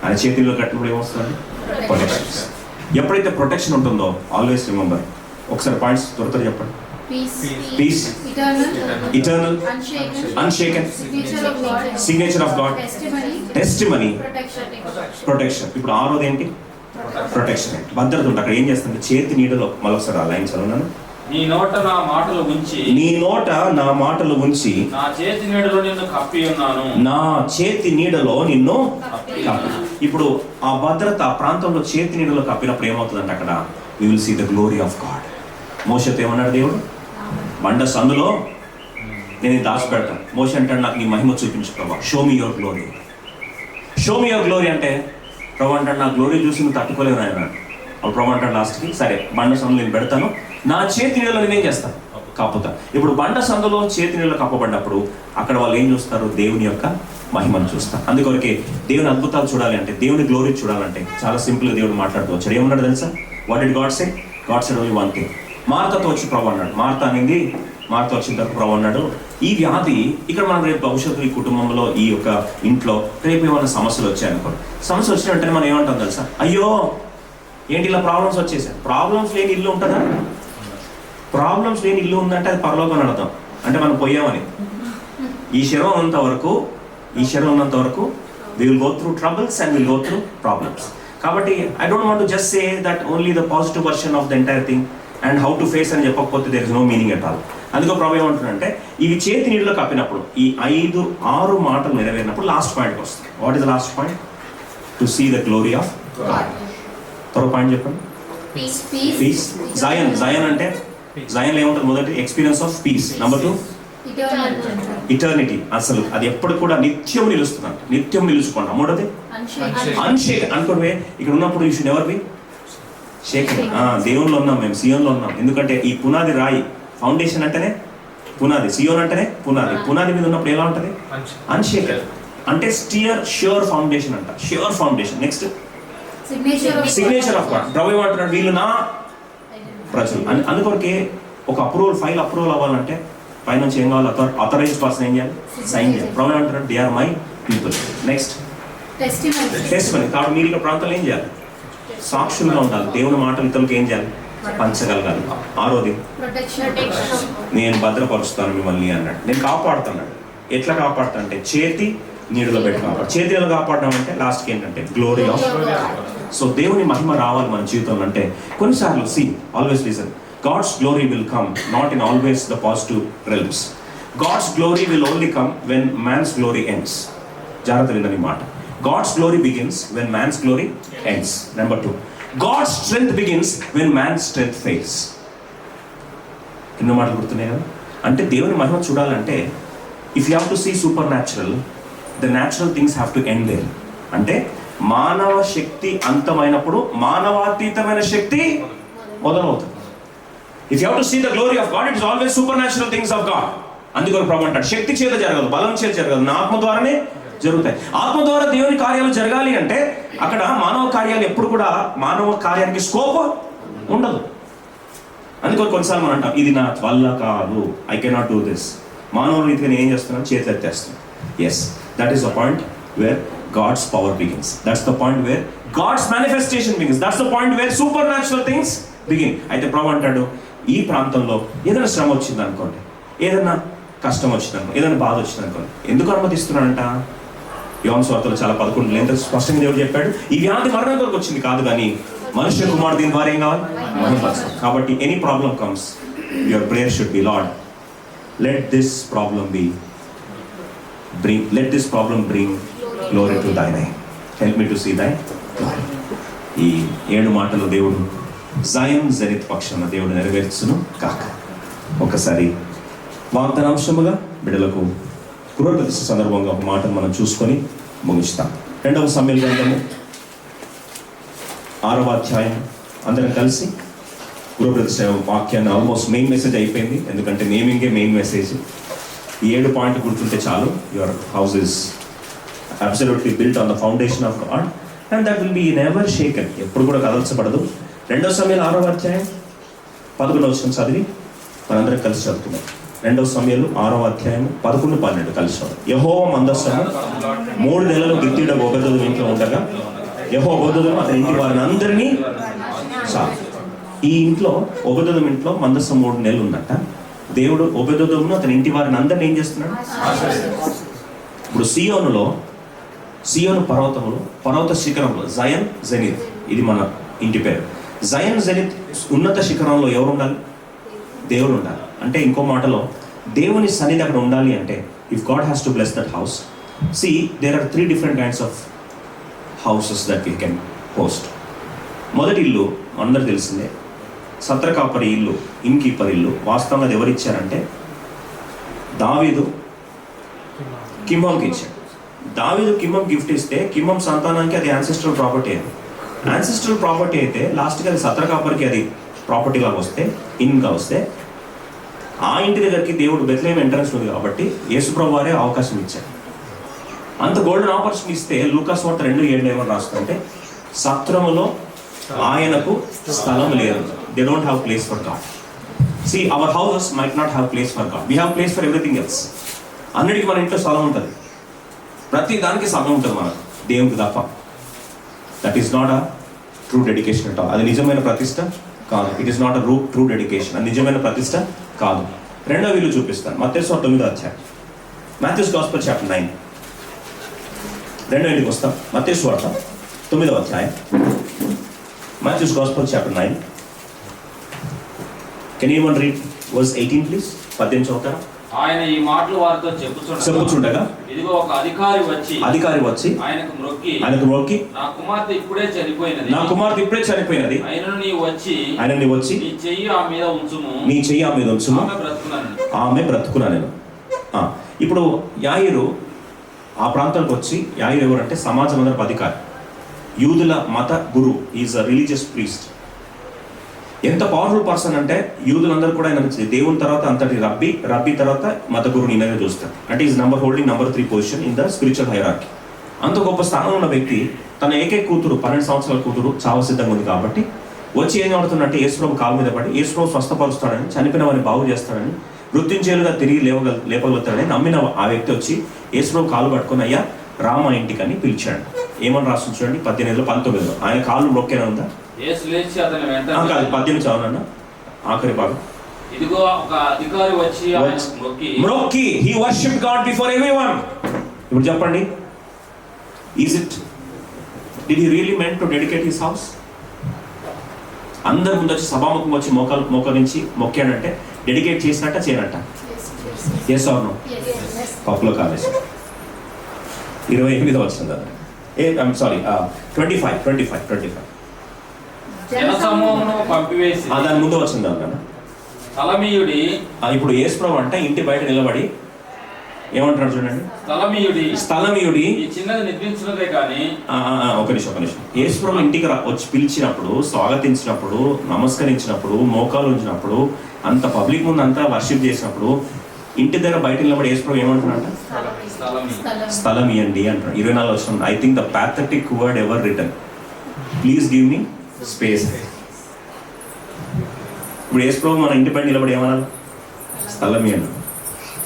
ఆయన చేతిలో కట్టినప్పుడు ఏమొస్తుంది? ప్రొటెక్షన్. ఎప్పుడైతే ప్రొటెక్షన్ ఉంటుందో, ఆల్వేస్ రిమెంబర్. ఒకసారి పాయింట్స్ త్వరగా చెప్పండి. Peace, eternal, unshaken, signature of God, testimony, protection. ఇప్పుడు 6వది ఏంటి? ప్రొటెక్షన్, భద్రత ఉంటుంది. అక్కడ ఏం చేస్తుంది? చేతి నీడలో. మరొకసారి ఆ లైన్ చదవనాను. నీ నోట నా మాటలు ఉంచి, నీ నోట నా మాటలు ఉంచి, నా చేతి నీడలో నిన్ను కప్పి ఉన్నాను, నా చేతి నీడలో నిన్ను కప్పి. ఇప్పుడు ఆ భద్రత ఆ ప్రాంతంలో చేతి నీడలో కప్పినప్పుడు ఏమవుతుందంటే అక్కడ we will see the glory of God. మోషేతో ఏమన్నాడు దేవుడు? బండ సందులో నేను దాచి పెడతాను. మోషే అంటాడు, నాకు నీ మహిమ చూపించు ప్రభా, show me your glory. Show me your glory అంటే ప్రభు అంటాడు, నా గ్లోరీ చూసి నువ్వు తట్టుకోలేవు ఆయన. అప్పుడు ప్రభు అంటాడు లాస్ట్కి, సరే బండ సందులో నేను పెడతాను, నా చేతి నీళ్ళలో నేనేం చేస్తాను? కప్పుతా. ఇప్పుడు బండ సందులో చేతి నీళ్ళు కప్పబడినప్పుడు అక్కడ వాళ్ళు ఏం చూస్తారు? దేవుని యొక్క మహిమను చూస్తారు. అందుకొరకే దేవుని అద్భుతాలు చూడాలి అంటే, దేవుని గ్లోరీ చూడాలంటే చాలా సింపుల్గా దేవుడు మాట్లాడుతూ వచ్చాడు. ఏమన్నాడు తెలుసా? What did God say? God said only one thing. మార్తతో వచ్చి ప్రభు అన్నాడు. మార్త అనింది, మార్త వచ్చిన తర్వాత ప్రభు అన్నాడు, ఈ వ్యాధి ఇక్కడ మనం రేపు భవిష్యత్తు ఈ కుటుంబంలో ఈ యొక్క ఇంట్లో రేపు ఏమైనా సమస్యలు వచ్చాయనుకోండి, సమస్య వచ్చిన వెంటనే మనం ఏమంటాం తెలుసా? అయ్యో ఏంటి ఇలా ప్రాబ్లమ్స్ వచ్చేసాయి. ప్రాబ్లమ్స్ లేని ఇల్లు ఉంటుందా? ప్రాబ్లమ్స్ లేని ఇల్లు ఉందంటే అది పరలోకం అర్థం. అంటే మనం పోయామని. ఈ శరీరం ఉన్నంత వరకు we will go through troubles and we'll go through problems. కాబట్టి I don't want to just say that only the positive version of the entire thing and how to face అని చెప్పకపోతే there is no meaning at all. అందుకో ప్రభు ఏమంటున్నాడంటే, ఇవి చేతి నీళ్ళలో కప్పినప్పుడు ఈ 5-6 మాటలు నెరవేరినప్పుడు లాస్ట్ పాయింట్కి వస్తుంది. What is the last point? To see the glory of God. త్వరగా పాయింట్ చెప్పండి. పీస్. జయన్ అంటే జయన్లో ఏముంటుంది? మొదటి experience of peace. Number 2 eternity. అసలు అది ఎప్పుడు కూడా నిత్యం నిలుస్తుందంట. నిత్యం నిలుచుకోండి. మూడోది అన్షేక్. అనుకోవే ఇక్కడ ఉన్నప్పుడు you should never be shaken. దేవుల్లో ఉన్నాం మేము, సియోన్లో ఉన్నాం. ఎందుకంటే ఈ పునాది రాయి, ఫౌండేషన్ అంటేనే పునాది, సియోన్ అంటేనే పునాది. పునాది మీద ఉన్నప్పుడు ఎలా ఉంటుంది? అన్షేకెన్ అంటే ష్యూర్ ఫౌండేషన్ అంట. Sure foundation. Next signature of God. ప్రభు ఏమంటున్నాడు? వీళ్ళు నా ప్రజలు. అందుకొరకే ఒక ఫైల్ అప్రూవల్ అవ్వాలంటే పైనుంచి ఏం కావాలి? అథరైజ్డ్ పర్సన్ ఏం చేయాలి? సైన్ చేయాలి. ప్రభు ఏమంటున్నాడు? They are my people. Next testimony. కాబట్టి మీరు ఇక్కడ ప్రాంతంలో ఏం చేయాలి? సాక్షులుగా ఉండాలి. దేవుని మాటలు ఇతరులకు ఏం చేయాలి? పంచగలగాలి. ఆరోది నేను భద్రపరుస్తాను మిమ్మల్ని అన్నాడు. నేను కాపాడుతున్నాడు. ఎట్లా కాపాడుతా అంటే చేతి నీడలో పెట్టి కాపాడు. చేతి నీడలో కాపాడడం అంటే లాస్ట్కి ఏంటంటే గ్లోరీ ఆఫ్. సో దేవుని మహిమ రావాలి మన జీవితంలో అంటే కొన్నిసార్లు always listen, God's glory will come not in always the positive realms. God's glory will only come when man's glory ends. జాగ్రత్త విందని మాట. God's glory begins when man's glory ends. Number 2, God's strength begins when man's strength fails. ఎన్నో మాటలు గుర్తున్నాయి కదా. అంటే దేవుని మహిమ చూడాలంటే if you have to see supernatural, the natural things have to end there. అంటే మానవ శక్తి అంతమైనప్పుడు మానవాతీతమైన శక్తి మొదలవుతుంది. If you have to see the glory of God, it is always supernatural things of God. అందుకని ప్రభు అంటాడు శక్తి చేత జరగదు, బలం చేత జరగదు, నా ఆత్మ ద్వారానే జరుగుతాయి. ఆత్మ ద్వారా దేవుని కార్యాలు జరగాలి అంటే అక్కడ మానవ కార్యాలు ఎప్పుడు కూడా మానవ కార్యానికి స్కోప్ ఉండదు. అందుకని కొన్నిసార్లు మనం అంటాం ఇది నా వల్ల కాదు, ఐ కెనాట్ డూ దిస్. మానవ రీతిగా నేను ఏం చేస్తున్నాను? చేతులు ఎత్తేస్తున్నాను. Yes, that is the point where God's power begins. That's the point where God's manifestation begins. That's the point where supernatural things begin. అయితే ప్రభు అంటాడు ఈ ప్రాంతంలో ఏదైనా శ్రమ వచ్చింది అనుకోండి, ఏదైనా కష్టం వచ్చింది అనుకోండి, ఏదైనా బాధ వచ్చింది అనుకోండి, ఎందుకు అనుమతిస్తున్నాడంట? యోహాను సువార్తలో చాలా 11 ఎంత స్పష్టంగా దేవుడు చెప్పాడు, ఈ వ్యాధి మరణం కొరకు వచ్చింది కాదు కానీ మనుష్య కుమారుడు దీని ద్వారా ఏం కావాలి? మహిమపరచాలి. కాబట్టి any problem comes, your prayer should be Lord let this problem bring glory to thy name, help me to see thy glory. ఈ 7 మాటలు దేవుడు జయన్ జనిత్ పక్షాన దేవుడు నెరవేర్చును కాక. ఒకసారి వాగ్దానాంశముగా బిడ్డలకు గృహప్రతిష్ఠ సందర్భంగా ఒక మాటను మనం చూసుకొని ముగిస్తాం. 2వ సమూయేలు గ్రంథము 6వ అధ్యాయం అందరం కలిసి గృహప్రతిష్ఠ వాక్యాన్ని ఆల్మోస్ట్ మెయిన్ మెసేజ్ అయిపోయింది. ఎందుకంటే నేమింగే మెయిన్ మెసేజ్. ఈ 7 పాయింట్ గుర్తుంటే చాలు. Your house is absolutely built on the foundation of God and that will be never షేకెన్. ఎప్పుడు కూడా కదల్చబడదు. 2వ సమూయేలు 6వ అధ్యాయం 11వ వచనం చదివి మనందరం కలిసి చదువుతున్నాం. 2వ సమూయేలు 6వ అధ్యాయం 11, 12 కలిసి చదువు. యెహోవా మందస్సము 3 నెలలు గిత్తీడ ఓబెదెదోము ఇంట్లో ఉండగా యెహోవా ఓబెదెదోము అతని ఇంటి వారిని అందరినీ ఈ ఇంట్లో ఓబెదెదోము ఇంట్లో మందస్సం 3 నెలలు ఉందట. దేవుడు ఓబెదెదోమును అతని ఇంటి వారిని అందరినీ ఏం చేస్తున్నాడు? ఇప్పుడు సియోను పర్వత శిఖరంలో జయన్ జెనిత్, ఇది మన ఇంటి పేరు. జయన్ జెనిత్ ఉన్నత శిఖరంలో ఎవరు ఉండాలి? దేవుడు ఉండాలి. అంటే ఇంకో మాటలో దేవుని సన్నిధి అక్కడ ఉండాలి అంటే if God has to bless that house. See there are 3 different kinds of houses that we can host. మొదటి ఇల్లు అందరు తెలిసిందే, సత్రకాపరి ఇల్లు, ఇన్ కీపర్ ఇల్లు. వాస్తవంగా అది ఎవరిచ్చారంటే దావీదు కిమ్మోంకి ఇచ్చాడు. దావీదు కిమ్మం గిఫ్ట్ ఇస్తే కిమ్మం సంతానానికి అది యాన్సెస్ట్రల్ ప్రాపర్టీ. అది యాన్సెస్ట్రల్ ప్రాపర్టీ అయితే లాస్ట్కి అది సత్రకాపరికి అది ప్రాపర్టీగా వస్తే, ఇన్గా వస్తే ఆ ఇంటి దగ్గరికి దేవుడు బెత్లెహేమ్ ఎంట్రన్స్ ఉంది కాబట్టి యేసుప్రభు వారే అవకాశం ఇచ్చారు. అంత గోల్డెన్ ఆపర్చునిటీ ఇస్తే లూకాసు వార్త 2:7 ఏమని రాస్తుంటే సత్రములో ఆయనకు స్థలం లేదు. They don't have place for God. See our houses might not have place for God, we have place for everything else. అన్నిటికీ మన ఇంట్లో స్థలం ఉంటుంది, ప్రతి దానికి స్థలం ఉంటుంది మనకు, దేవునికి తప్ప. That is not a true dedication at all. అది నిజమైన ప్రతిష్ట కాదు. It is not a true dedication. అది నిజమైన ప్రతిష్ట కాదు. 2వ ఇల్లు చూపిస్తాను. మత్తయి సువార్త 9వ అధ్యాయం, మాథ్యూస్ గాస్పెల్ చాప్టర్ 9. 2వ ఇంటికి వస్తాం. మత్తయి సువార్త 9వ అధ్యాయం, Matthew's gospel chapter 9. Can anyone read verse 18 please? 18 చదువుతారా? ఆయన ఈ మాటలు వారితో చెప్పుచుండగా ఇదిగో ఒక అధికారి వచ్చి ఆయనకు మ్రొక్కి నా కుమార్తె ఇప్పుడే చనిపోయినది ఆయనను నీవు వచ్చి నీ చెయ్యి ఆమె మీద ఉంచుము ఆమె బ్రతుకుననెను. ఇప్పుడు యాయిరు ఆ ప్రాంతానికి వచ్చి, యాయిరు ఎవరంటే సమాజం అందరూ అధికారి, యూదుల మత గురు, ఈజ్ అ రిలీజియస్ ప్రీస్ట్. ఎంత పవర్ఫుల్ పర్సన్ అంటే యూదులందరూ కూడా ఆయన దేవుని తర్వాత అంతటి రబ్బీ తర్వాత మత గురుని ఈయనగా చూస్తారు. అంటే is holding number 3 position in the spiritual hierarchy. అంత గొప్ప స్థానంలో ఉన్న వ్యక్తి తన ఏకైక కూతురు 12 సంవత్సరాల కూతురు చావ సిద్ధంగా ఉంది కాబట్టి వచ్చి ఏం ఆడుతున్నట్టే యేసుప్రభు కాలు మీద పడి యేసుప్రభు స్వస్థపరుస్తాడని, చనిపోయిన వారిని బాగు చేస్తాడని, మృత్యుంజయులుగా తిరిగి లేపగలుగుతాడని నమ్మిన ఆ వ్యక్తి వచ్చి యేసుప్రభు కాలు పట్టుకుని అయ్యా రామ ఇంటికని పిలిచాడు. ఏమని రాస్తుంది చూడండి 18లో 19లో ఆయన కాళ్ళు మొక్కేనా ఉందా? యేసు లేచి అతని వెంట కాదు 18 చదవనన్నా ఆఖరి భాగం. ఇదిగో ఒక అధికారి వచ్చి ఆయనకు మొక్కి he worshiped God before everyone. ఇప్పుడు చెప్పండి, did he really meant to dedicate his house? అందరి ముందు వచ్చి సభాముఖం వచ్చి మోకరించి మొక్కాడంటే డెడికేట్ చేసినట్ట చేయనట్ట? Yes or no? పప్పులో కాలేజ్ 28 వచ్చింది. సారీ 25 జనసమూహమును పంపివేసి దాని ముందు వచ్చింది అన్న. స్థలమీయుడి ఇప్పుడు యేసుప్రభు అంటే ఇంటి బయట నిలబడి ఏమంటున్నాడు చూడండి, స్థలమీయుడి ఈ చిన్నది నిద్రించినదే కానీ. ఒక నిమిషం. యేసుప్రభు ఇంటికి వచ్చి పిలిచినప్పుడు, స్వాగతించినప్పుడు, నమస్కరించినప్పుడు, మోకాలు ఉంచినప్పుడు, అంత పబ్లిక్ ముందు అంతా వర్షిప్ చేసినప్పుడు ఇంటి దగ్గర బయట నిలబడి యేసుప్రభు ఏమంటున్నాడు? స్థలం ఇవ్వండి అంటున్నాడు. 24 వచ్చిన I think the pathetic word ever return, please give me space. ఇప్పుడు యేసుప్రభు మన ఇంటి బయట నిలబడి ఏమన్నారు? స్థలం ఇవ్వండి.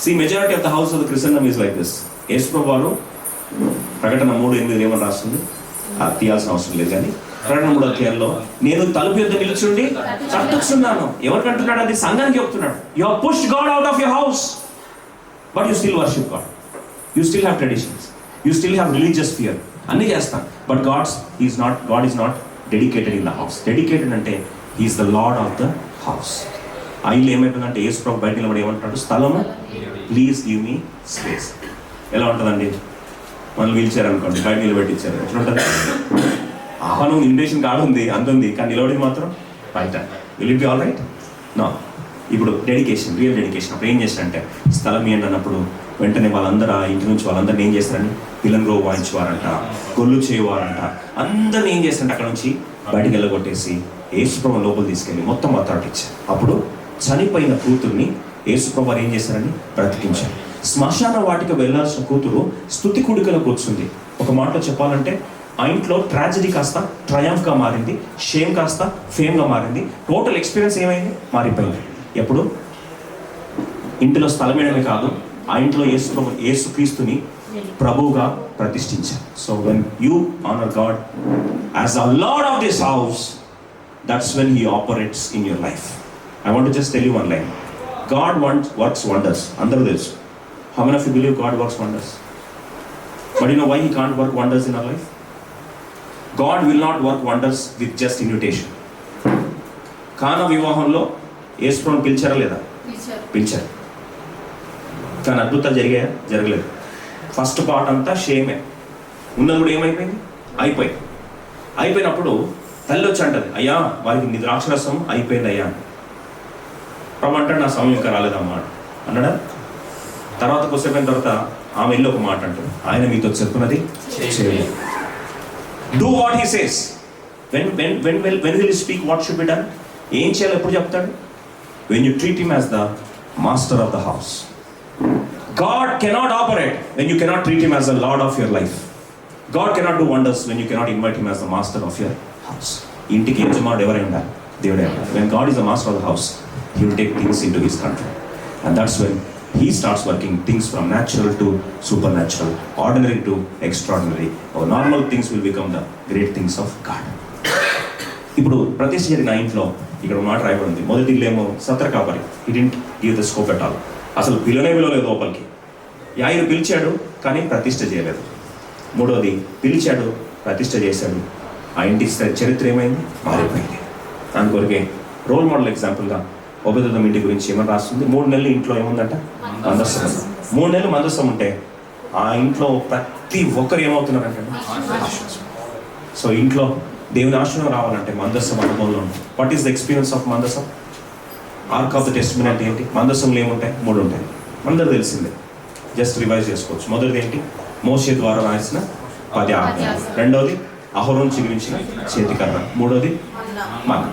See, majority of the house of the Christendom is like this. యేసుప్రభు వారు ప్రకటన 3:8 ఏమని రాస్తుంది? తీయాల్సిన అవసరం లేదు, కానీ ప్రకటన 3వ అధ్యాయంలో నేను తలుపు యొద్ద నిలుచుండి తట్టుచున్నాను. ఎవరికి అంటున్నాడు? అది సంఘానికి చెప్తున్నాడు. You have pushed God out of your house, but you still worship God. You still have traditions. You still have religious fear. అన్నీ చేస్తాం, but God is not dedicated in the house. Dedicated అంటే he is the Lord of the house. ఆ ఇల్లు ఏమైపోయిందంటే యేసుప్రభు బయట నిలబడి ఏమంటున్నాడు? స్థలము, ప్లీజ్ గివ్ మీ స్పేస్. ఎలా ఉంటుందండి? మనం వీల్చైర్ అనుకోండి, బయట నిలబెట్టించారు, ఎట్లా ఉంటుంది? ఆహ్వానం ఇన్విటేషన్ కార్డు ఉంది, అంత ఉంది, కానీ నిలబడి మాత్రం బయట. Will it be all right? No. ఇప్పుడు డెడికేషన్, రియల్ డెడికేషన్. అప్పుడు ఏం చేస్తారంటే స్థలం ఏంటి అన్నప్పుడు వెంటనే వాళ్ళందరూ ఇంటి నుంచి వాళ్ళందరినీ ఏం చేస్తారని పిల్లంగ్రో వాయించేవారంట, గొల్లు చేయవారంట, అందరినీ ఏం చేస్తారంటే అక్కడ నుంచి బయటికి వెళ్ళగొట్టేసి యేసుప్రభు లోపల తీసుకెళ్ళి మొత్తం అథారిటీ ఇచ్చారు. అప్పుడు చనిపోయిన కూతుర్ని యేసుప్రభు ఏం చేశారని బ్రతికించారు. శ్మశాన వాటికి వెళ్లాల్సిన కూతురు స్తుతి కూడికలో కూర్చుంది. ఒక మాటలో చెప్పాలంటే ఆ ఇంట్లో ట్రాజడీ కాస్త ట్రయంఫ్గా మారింది, షేమ్ కాస్త ఫేమ్గా మారింది. టోటల్ ఎక్స్పీరియన్స్ ఏమైంది? మారిపోయింది. ఎప్పుడు? ఇంటిలో స్థలమేయడమే కాదు, ఆ ఇంట్లో యేసుక్రీస్తుని ప్రభువుగా ప్రతిష్ఠించారు. So when you honour God as the lord of this house, that's when he operates in your life. I want to just tell you one line. God works wonders. Andaru telusu. How many of you believe God works wonders? But you know why he can't work wonders in our life? God will not work wonders with just invitation. కానా వివాహంలో యేసుప్రభుని పిలిచారా లేదా? పిలిచారు. కానీ అద్భుతాలు జరిగాయా? జరగలేదు. ఫస్ట్ పార్ట్ అంతా షేమే ఉన్నది కూడా ఏమైపోయింది? అయిపోయినప్పుడు తల్లి వచ్చి అంటది, అయ్యా వారికి నీ ద్రాక్షరసం అయిపోయింది అయ్యా. ప్రభు అంటాడు, నా సమయం ఇంకా రాలేదమ్మా అన్నాడా? తర్వాత కొద్దిసేపు తర్వాత ఆమె వెళ్ళి ఒక మాట అంటాడు, ఆయన మీతో చెప్పున్నది చేయండి. Do what he says. When will he speak what should be done. ఏం చేయాలి ఎప్పుడు చెప్తాడు? When you treat him as the master of the house. God cannot operate when you cannot treat him as the Lord of your life. God cannot do wonders when you cannot invite him as the master of your house. ఇంటికి యజమానుడు ఎవరై ఉండాలి? దేవుడే ఉండాలి. When God is the master of the house, he will take things into his control, and that's when he starts working things from natural to supernatural, ordinary to extraordinary. Or normal things will become the great things of God. ఇప్పుడు ప్రతిష్ఠ జరిగిన ఇంట్లో ఇక్కడ మాట రాయబడింది. మొదటి ఇల్లేమో సత్ర కాపరి, he didn't give the scope at all. అసలు పిలవలేదు లోపలికి. యాయిరు పిలిచాడు కానీ ప్రతిష్ఠ చేయలేదు. మూడోది పిలిచాడు, ప్రతిష్ఠ చేశాడు. ఆ ఇంటి చరిత్ర ఏమైంది? మారిపోయింది. దాని కొరికే రోల్ మోడల్ ఎగ్జాంపుల్గా ఓబేదెదోము ఇంటి గురించి ఏమని రాస్తుంది? 3 నెలలు ఇంట్లో ఏముందంట? మందస్సం. 3 నెలలు మందస్సం ఉంటే ఆ ఇంట్లో ప్రతి ఒక్కరు ఏమవుతున్నారంటే సో ఇంట్లో దేవుని ఆశీర్వాదం రావాలంటే మందస్సం అనుభవంలో ఉంటుంది. What is the experience of మందస్సం? ఆర్క్ ఆఫ్ ద టెస్టిమనీ అంటే ఏంటి? మందస్సంలో ఏముంటాయి? 3 ఉంటాయి. అందరూ తెలిసిందే, జస్ట్ రివైజ్ చేసుకోవచ్చు. మొదటిది ఏంటి? మోషే ద్వారా రాసిన 10 ఆజ్ఞలు. రెండోది అహరోను చిగురించిన చేతికర్ర. మూడోది మన్నా.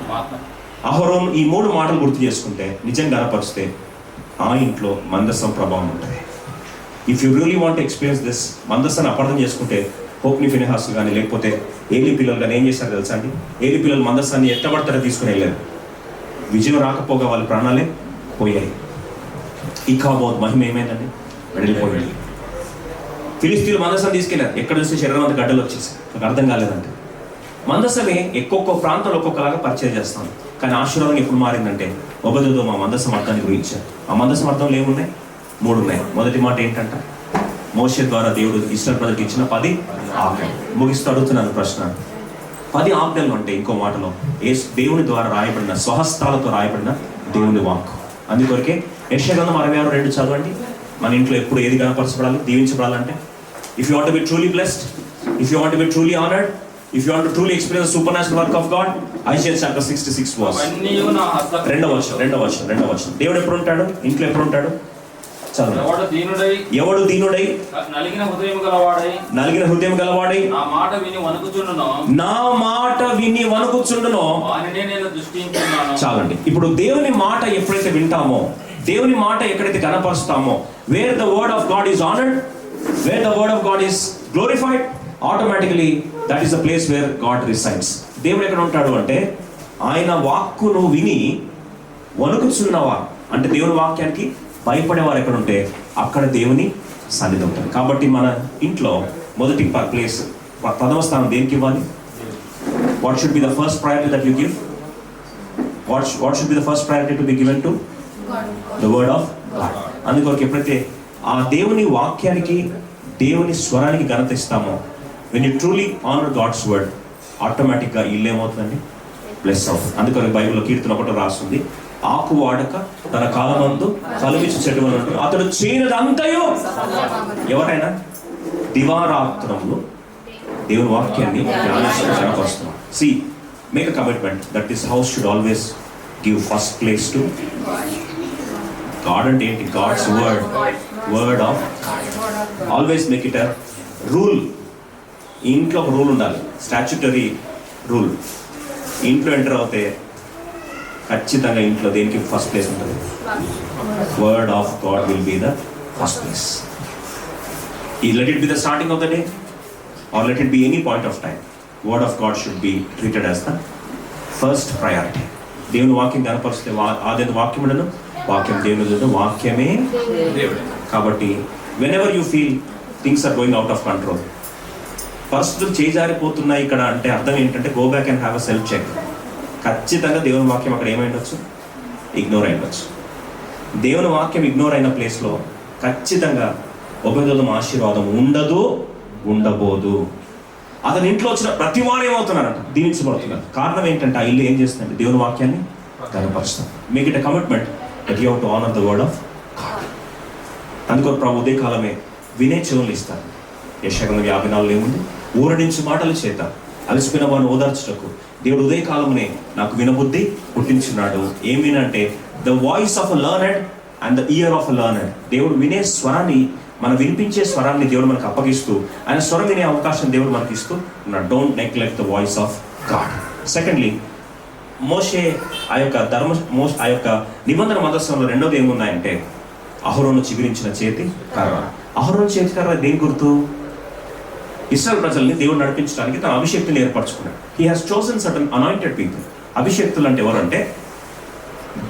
అహరోను ఈ 3 మాటలు గుర్తు చేసుకుంటే, నిజంగా గనపరిస్తే ఆ ఇంట్లో మందస్సం ప్రభావం ఉంటుంది. If you really want experience this, మందస్సాన్ని అపార్థం చేసుకుంటే హోప్ని ఫినెహాస్ కానీ లేకపోతే ఏలీ పిల్లలు కానీ ఏం చేశారు తెలుసా అండి? ఏలీ పిల్లలు మందస్సాన్ని ఎత్తబడతారో తీసుకుని వెళ్ళారు. విజయం రాకపోగా వాళ్ళ ప్రాణాలే పోయాయి. ఇకాబోద్ మహిమ ఏమైందండి? వెళ్ళిపోయింది. ఫిలిస్తీన్లు మందసం తీసుకెళ్ళారు, ఎక్కడ చూస్తే శరీరం అంతా గడ్డలు వచ్చేసి, నాకు అర్థం కాలేదంటే మందసమే ఒక్కొక్క ప్రాంతంలో ఒక్కొక్కలాగా పరిచయం చేస్తాను. కానీ ఆశీర్వాదం ఎప్పుడు మారిందంటే ఒబేదెదోము మా మందసం అర్థాన్ని గురించారు. ఆ మందసం అర్థంలో ఏమున్నాయి? 3 ఉన్నాయి. మొదటి మాట ఏంటంట? మోషే ద్వారా దేవుడు ఇశ్రాయేలు ప్రజలకు ఇచ్చిన 10 ఆజ్ఞలు. ముగిస్తూ అడుగుతున్నాను ప్రశ్న, 10 ఆజ్ఞలు అంటే ఇంకో మాటలో దేవుని ద్వారా రాయబడిన, స్వహస్తాలతో రాయబడిన దేవుని వాక్కు. అందుకొరకే యెషయా గ్రంథం 66:2 చదవండి. మన ఇంట్లో ఎప్పుడు ఏది కనపరచబడాలి, దీవించబడాలంటే, if you want to be truly blessed, if you want to be truly honoured, if you want to truly experience the supernatural work of God, Isaiah chapter 66 verse. రెండవ వచనం. దేవుడు ఎప్పుడు ఉంటాడు? ఇంట్లో ఎప్పుడు ఉంటాడు? చదవండి. ఎవడు దీనుడై నలిగిన హృదయం గలవాడై నా మాట విని వణుకుచుండునో చాలండి. ఇప్పుడు దేవుని మాట ఎప్పుడైతే వింటామో, దేవుని మాట ఎక్కడైతే కనపరుస్తామో, where the word of God is honoured, where the word of God is glorified, automatically that is the place where God resides. దేవుడు ఎక్కడ ఉంటాడు అంటే, ఆయన వాక్కును విని వణుకుచున్నవా అంటే దేవుని వాక్యానికి భయపడేవారు ఎక్కడ ఉంటే అక్కడ దేవుని సన్నిధి ఉంటుంది. కాబట్టి మన ఇంట్లో మొదటి ప్లేస్, ప్రథమ స్థానం దేనికి ఇవ్వాలి? What should be the first priority that you give? What should be the first priority to be given to the word of God. అందుకొరకు ఎప్పుడైతే ఆ దేవుని వాక్యానికి, దేవుని స్వరానికి ఘనత ఇస్తామో, when you truly honor God's word, ఆటోమేటిక్గా ఇల్లు ఏమవుతుందండి? బ్లెస్ అవుతుంది. అందుకని బైబిల్లో కీర్తన ఒకటి రాస్తుంది, ఆకు వాడక తన కాలమందు కలువిచ్చు చెట్టు అతడు చేయనదంతయు. ఎవరైనా దివారాత్రములు దేవుని వాక్యాన్ని ధ్యానిస్తున్నాం. See, make a commitment that this house should always give first place to God. అంటే ఏంటి? God's word of always make it a rule. ఇంట్లో ఒక రూల్ ఉండాలి, స్టాచ్యుటరీ రూల్. ఇంట్లో ఎంటర్ అవుతే ఖచ్చితంగా ఇంట్లో దేనికి ఫస్ట్ ప్లేస్ ఉంటుంది? Word of God will be the first place. Let it be the starting of the day or let it be any point of time, word of God should be treated as the first priority. దేవుని వాక్యం కనపరిస్తే ఆది వాక్యం ఉండదు, వాక్యం దేవుని, వాక్యమే దేవుడు. కాబట్టి whenever you feel things are going out of control, పరిస్థితులు చేజారిపోతున్నాయి ఇక్కడ అంటే అర్థం ఏంటంటే, go back and have a self check. ఖచ్చితంగా దేవుని వాక్యం అక్కడ ఏమైండొచ్చు? ఇగ్నోర్ అయ్యొచ్చు. దేవుని వాక్యం ఇగ్నోర్ అయిన ప్లేస్లో ఖచ్చితంగా ఒబేదెదోము ఆశీర్వాదం ఉండబోదు. అతని ఇంట్లో వచ్చిన ప్రతి వారు ఏమవుతున్నారంట? దీవించబడుతున్నారు. కారణం ఏంటంటే, ఆ ఇల్లు ఏం చేస్తుందంటే దేవుని వాక్యాన్ని కనపరుస్తాం. Make it a commitment that you have to honour the word of God. అందుకని ప్రభు ఉదయ కాలమే వినే చెవులు ఇస్తారు. యెషయా గ్రంథం 54 ఏముంది? ఊరడించు మాటల చేత అలసిపోయిన వారిని ఓదార్చుటకు దేవుడు ఉదయకాలమునే నాకు వినబుద్ధి పుట్టించున్నాడు. ఏమినంటే the voice of a learned and the ear of a learned. దేవుడు వినే స్వరాన్ని, మనం వినిపించే స్వరాన్ని దేవుడు మనకు అప్పగిస్తూ, ఆయన స్వరం వినే అవకాశం దేవుడు మనకి ఇస్తూ ఉన్నాడు. Don't neglect the voice of God. Secondly, మోషే ఆ యొక్క నిబంధన మందసంలో రెండోది ఏమున్నాయంటే, అహరోను చిగురించిన చేతి కర్ర. అహరోను చేతి కర్ర దేని గుర్తు? ఇశ్రాయేలు ప్రజల్ని దేవుడు నడిపించడానికి తన అభిషేక్తులను ఏర్పరచుకున్నాడు. He has chosen certain anointed people. అభిషేక్తులు అంటే ఎవరంటే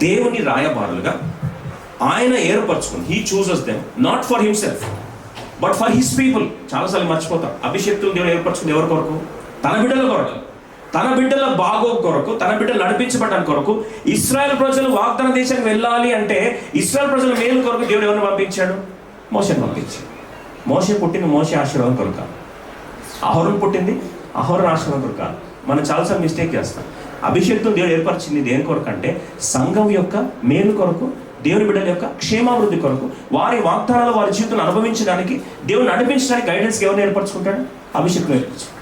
దేవుని రాయబారులుగా ఆయన ఏర్పరచుకుని, he chooses them not for himself but for his people. చాలాసార్లు మర్చిపోతాం. అభిషేక్తులు దేవుడు ఏర్పరచుకుంది ఎవరి కొరకు? తన బిడ్డల కొరకు, తన బిడ్డల బాగో కొరకు, తన బిడ్డలు నడిపించబడడానికి కొరకు. ఇశ్రాయేలు ప్రజలు వాగ్దాన దేశానికి వెళ్ళాలి అంటే ఇశ్రాయేలు ప్రజల మేలు కొరకు దేవుడు ఎవరిని పంపించాడు? మోషేని పంపించాడు. మోషే పుట్టింది మోషే ఆశీర్వాదం కొరకు కాదు. అహరోను పుట్టింది అహరోను ఆశీర్వాదం కొరకు కాదు. మనం చాలాసార్లు మిస్టేక్ చేస్తాం. అభిషేక్తులు దేవుడు ఏర్పరిచింది దేని కొరకు అంటే సంఘం యొక్క మేలు కొరకు, దేవుని బిడ్డల యొక్క క్షేమాభివృద్ధి కొరకు, వారి వాగ్దానాలు వారి జీవితాన్ని అనుభవించడానికి, దేవుని నడిపించడానికి గైడెన్స్ ఎవరిని ఏర్పరచుకుంటాడు? అభిషేక్తులు ఏర్పరచుకుంటాడు.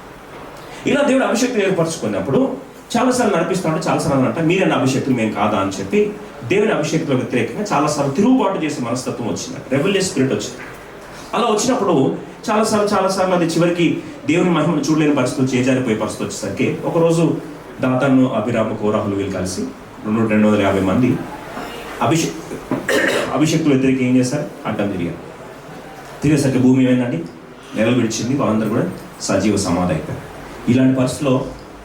ఇలా దేవుడు అభిషేక్తులు ఏర్పరచుకున్నప్పుడు చాలాసార్లు నడిపిస్తాడు. చాలాసార్లు అంటే మీరైనా అభిషేక్తులు మేము కాదా అని చెప్పి దేవుని అభిషేక్తులకు వ్యతిరేకంగా చాలాసార్లు తిరుగుబాటు చేసే మనస్తత్వం వచ్చింది, రెబెలియస్ స్పిరిట్ వచ్చింది. అలా వచ్చినప్పుడు చాలాసార్లు అది చివరికి దేవుని మహిమను చూడలేని పరిస్థితులు, చేజారిపోయే పరిస్థితి వచ్చేసరికి ఒకరోజు దాతాను, అభిరామ, కోరాహులు వీళ్ళు కలిసి 250 మంది అభిషేక్తులు వ్యతిరేక ఏం చేశారు? అడ్డం తిరిగేసరికి భూమి ఏమైందండి? నెలలు విడిచింది. వాళ్ళందరూ కూడా సజీవ సమాధి అయిపోయారు. ఇలాంటి పరిస్థితిలో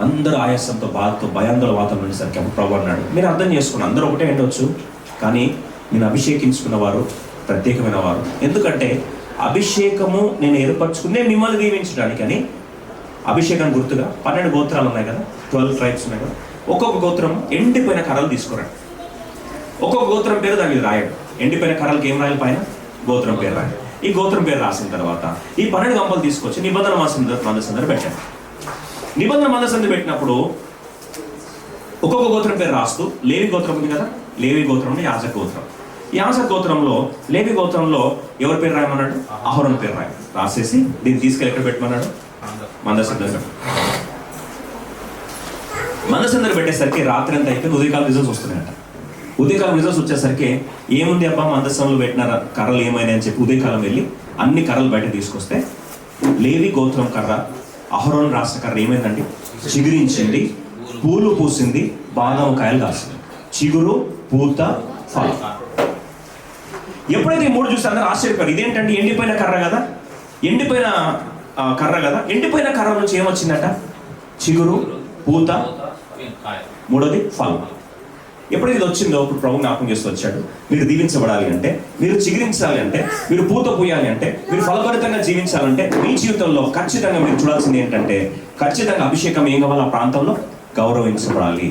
అందరూ ఆయాసంతో, బాధతో, భయాందోళన వాతావరణం ఉండేసరికి అప్పుడు ప్రభు అన్నాడు, మీరు అర్థం చేసుకుని అందరూ ఒకటే ఉండవచ్చు, కానీ నేను అభిషేకించుకున్న వారు ప్రత్యేకమైన వారు. ఎందుకంటే అభిషేకము నేను ఏర్పరచుకుందే మిమ్మల్ని దీవించడానికి అని. అభిషేకం గుర్తుగా 12 గోత్రాలు ఉన్నాయి కదా, 12 ట్రైబ్స్ ఉన్నాయి కదా. ఒక్కొక్క గోత్రం ఎండిపోయిన కర్రలు తీసుకురండి. ఒక్కొక్క గోత్రం పేరు దాని మీద రాయడు. ఎండిపోయిన కర్రలకి ఏం రాయాలి? పైన గోత్రం పేరు రాయాలి. ఈ గోత్రం పేరు రాసిన తర్వాత ఈ 12 గంపలు తీసుకొచ్చి నిబంధన మందసందరు పెట్టండి. నిబంధన మందసంది పెట్టినప్పుడు ఒక్కొక్క గోత్రం పేరు రాస్తూ, లేవి గోత్రం ఉంది కదా, లేవి గోత్రంలో యాజక గోత్రం. యాజక గోత్రంలో, లేవి గోత్రంలో ఎవరి పేరు రాయమన్నాడు? అహరోన్ పేరు రాసేసి దీన్ని తీసుకెళ్ళి ఎక్కడ పెట్టమన్నాడు? మందసందరు. మందసందరు పెట్టేసరికి రాత్రి అంతా అయిపోయింది. ఉదయకాలం రిజల్ట్స్ వస్తున్నాయంట. ఉదయకాలం రిజల్ట్స్ వచ్చేసరికి ఏముంది అబ్బా మందసంలో పెట్టిన కర్రలు ఏమైనా అని చెప్పి ఉదయకాలం వెళ్ళి అన్ని కర్రలు బయట తీసుకొస్తే లేవి గోత్రం కర్ర, అహరోన్ రాసిన కర్ర ఏమైందండి? చిగురించింది, పూలు పూసింది, బాదం కాయలు కాసింది. చిగురు, పూత, ఫలం. ఎప్పుడైతే ఈ 3 చూస్తే అందరూ ఆశ్చర్యపోయారు. ఇదేంటంటే ఎండిపోయిన కర్ర కదా, ఎండిపోయిన కర్ర కదా, ఎండిపోయిన కర్ర నుంచి ఏమొచ్చిందట? చిగురు, పూత, మూడోది ఫలం. ఎప్పుడైతే ఇది వచ్చిందో ఇప్పుడు ప్రభు జ్ఞాపకం చేస్తూ వచ్చాడు. మీరు దీవించబడాలి అంటే, మీరు చిగురించాలి అంటే, మీరు పూత పూయాలి అంటే, మీరు ఫలభరితంగా జీవించాలంటే మీ జీవితంలో ఖచ్చితంగా మీరు చూడాల్సింది ఏంటంటే, ఖచ్చితంగా అభిషేకం ఏం కావాలి? ఆ ప్రాంతంలో గౌరవించబడాలి.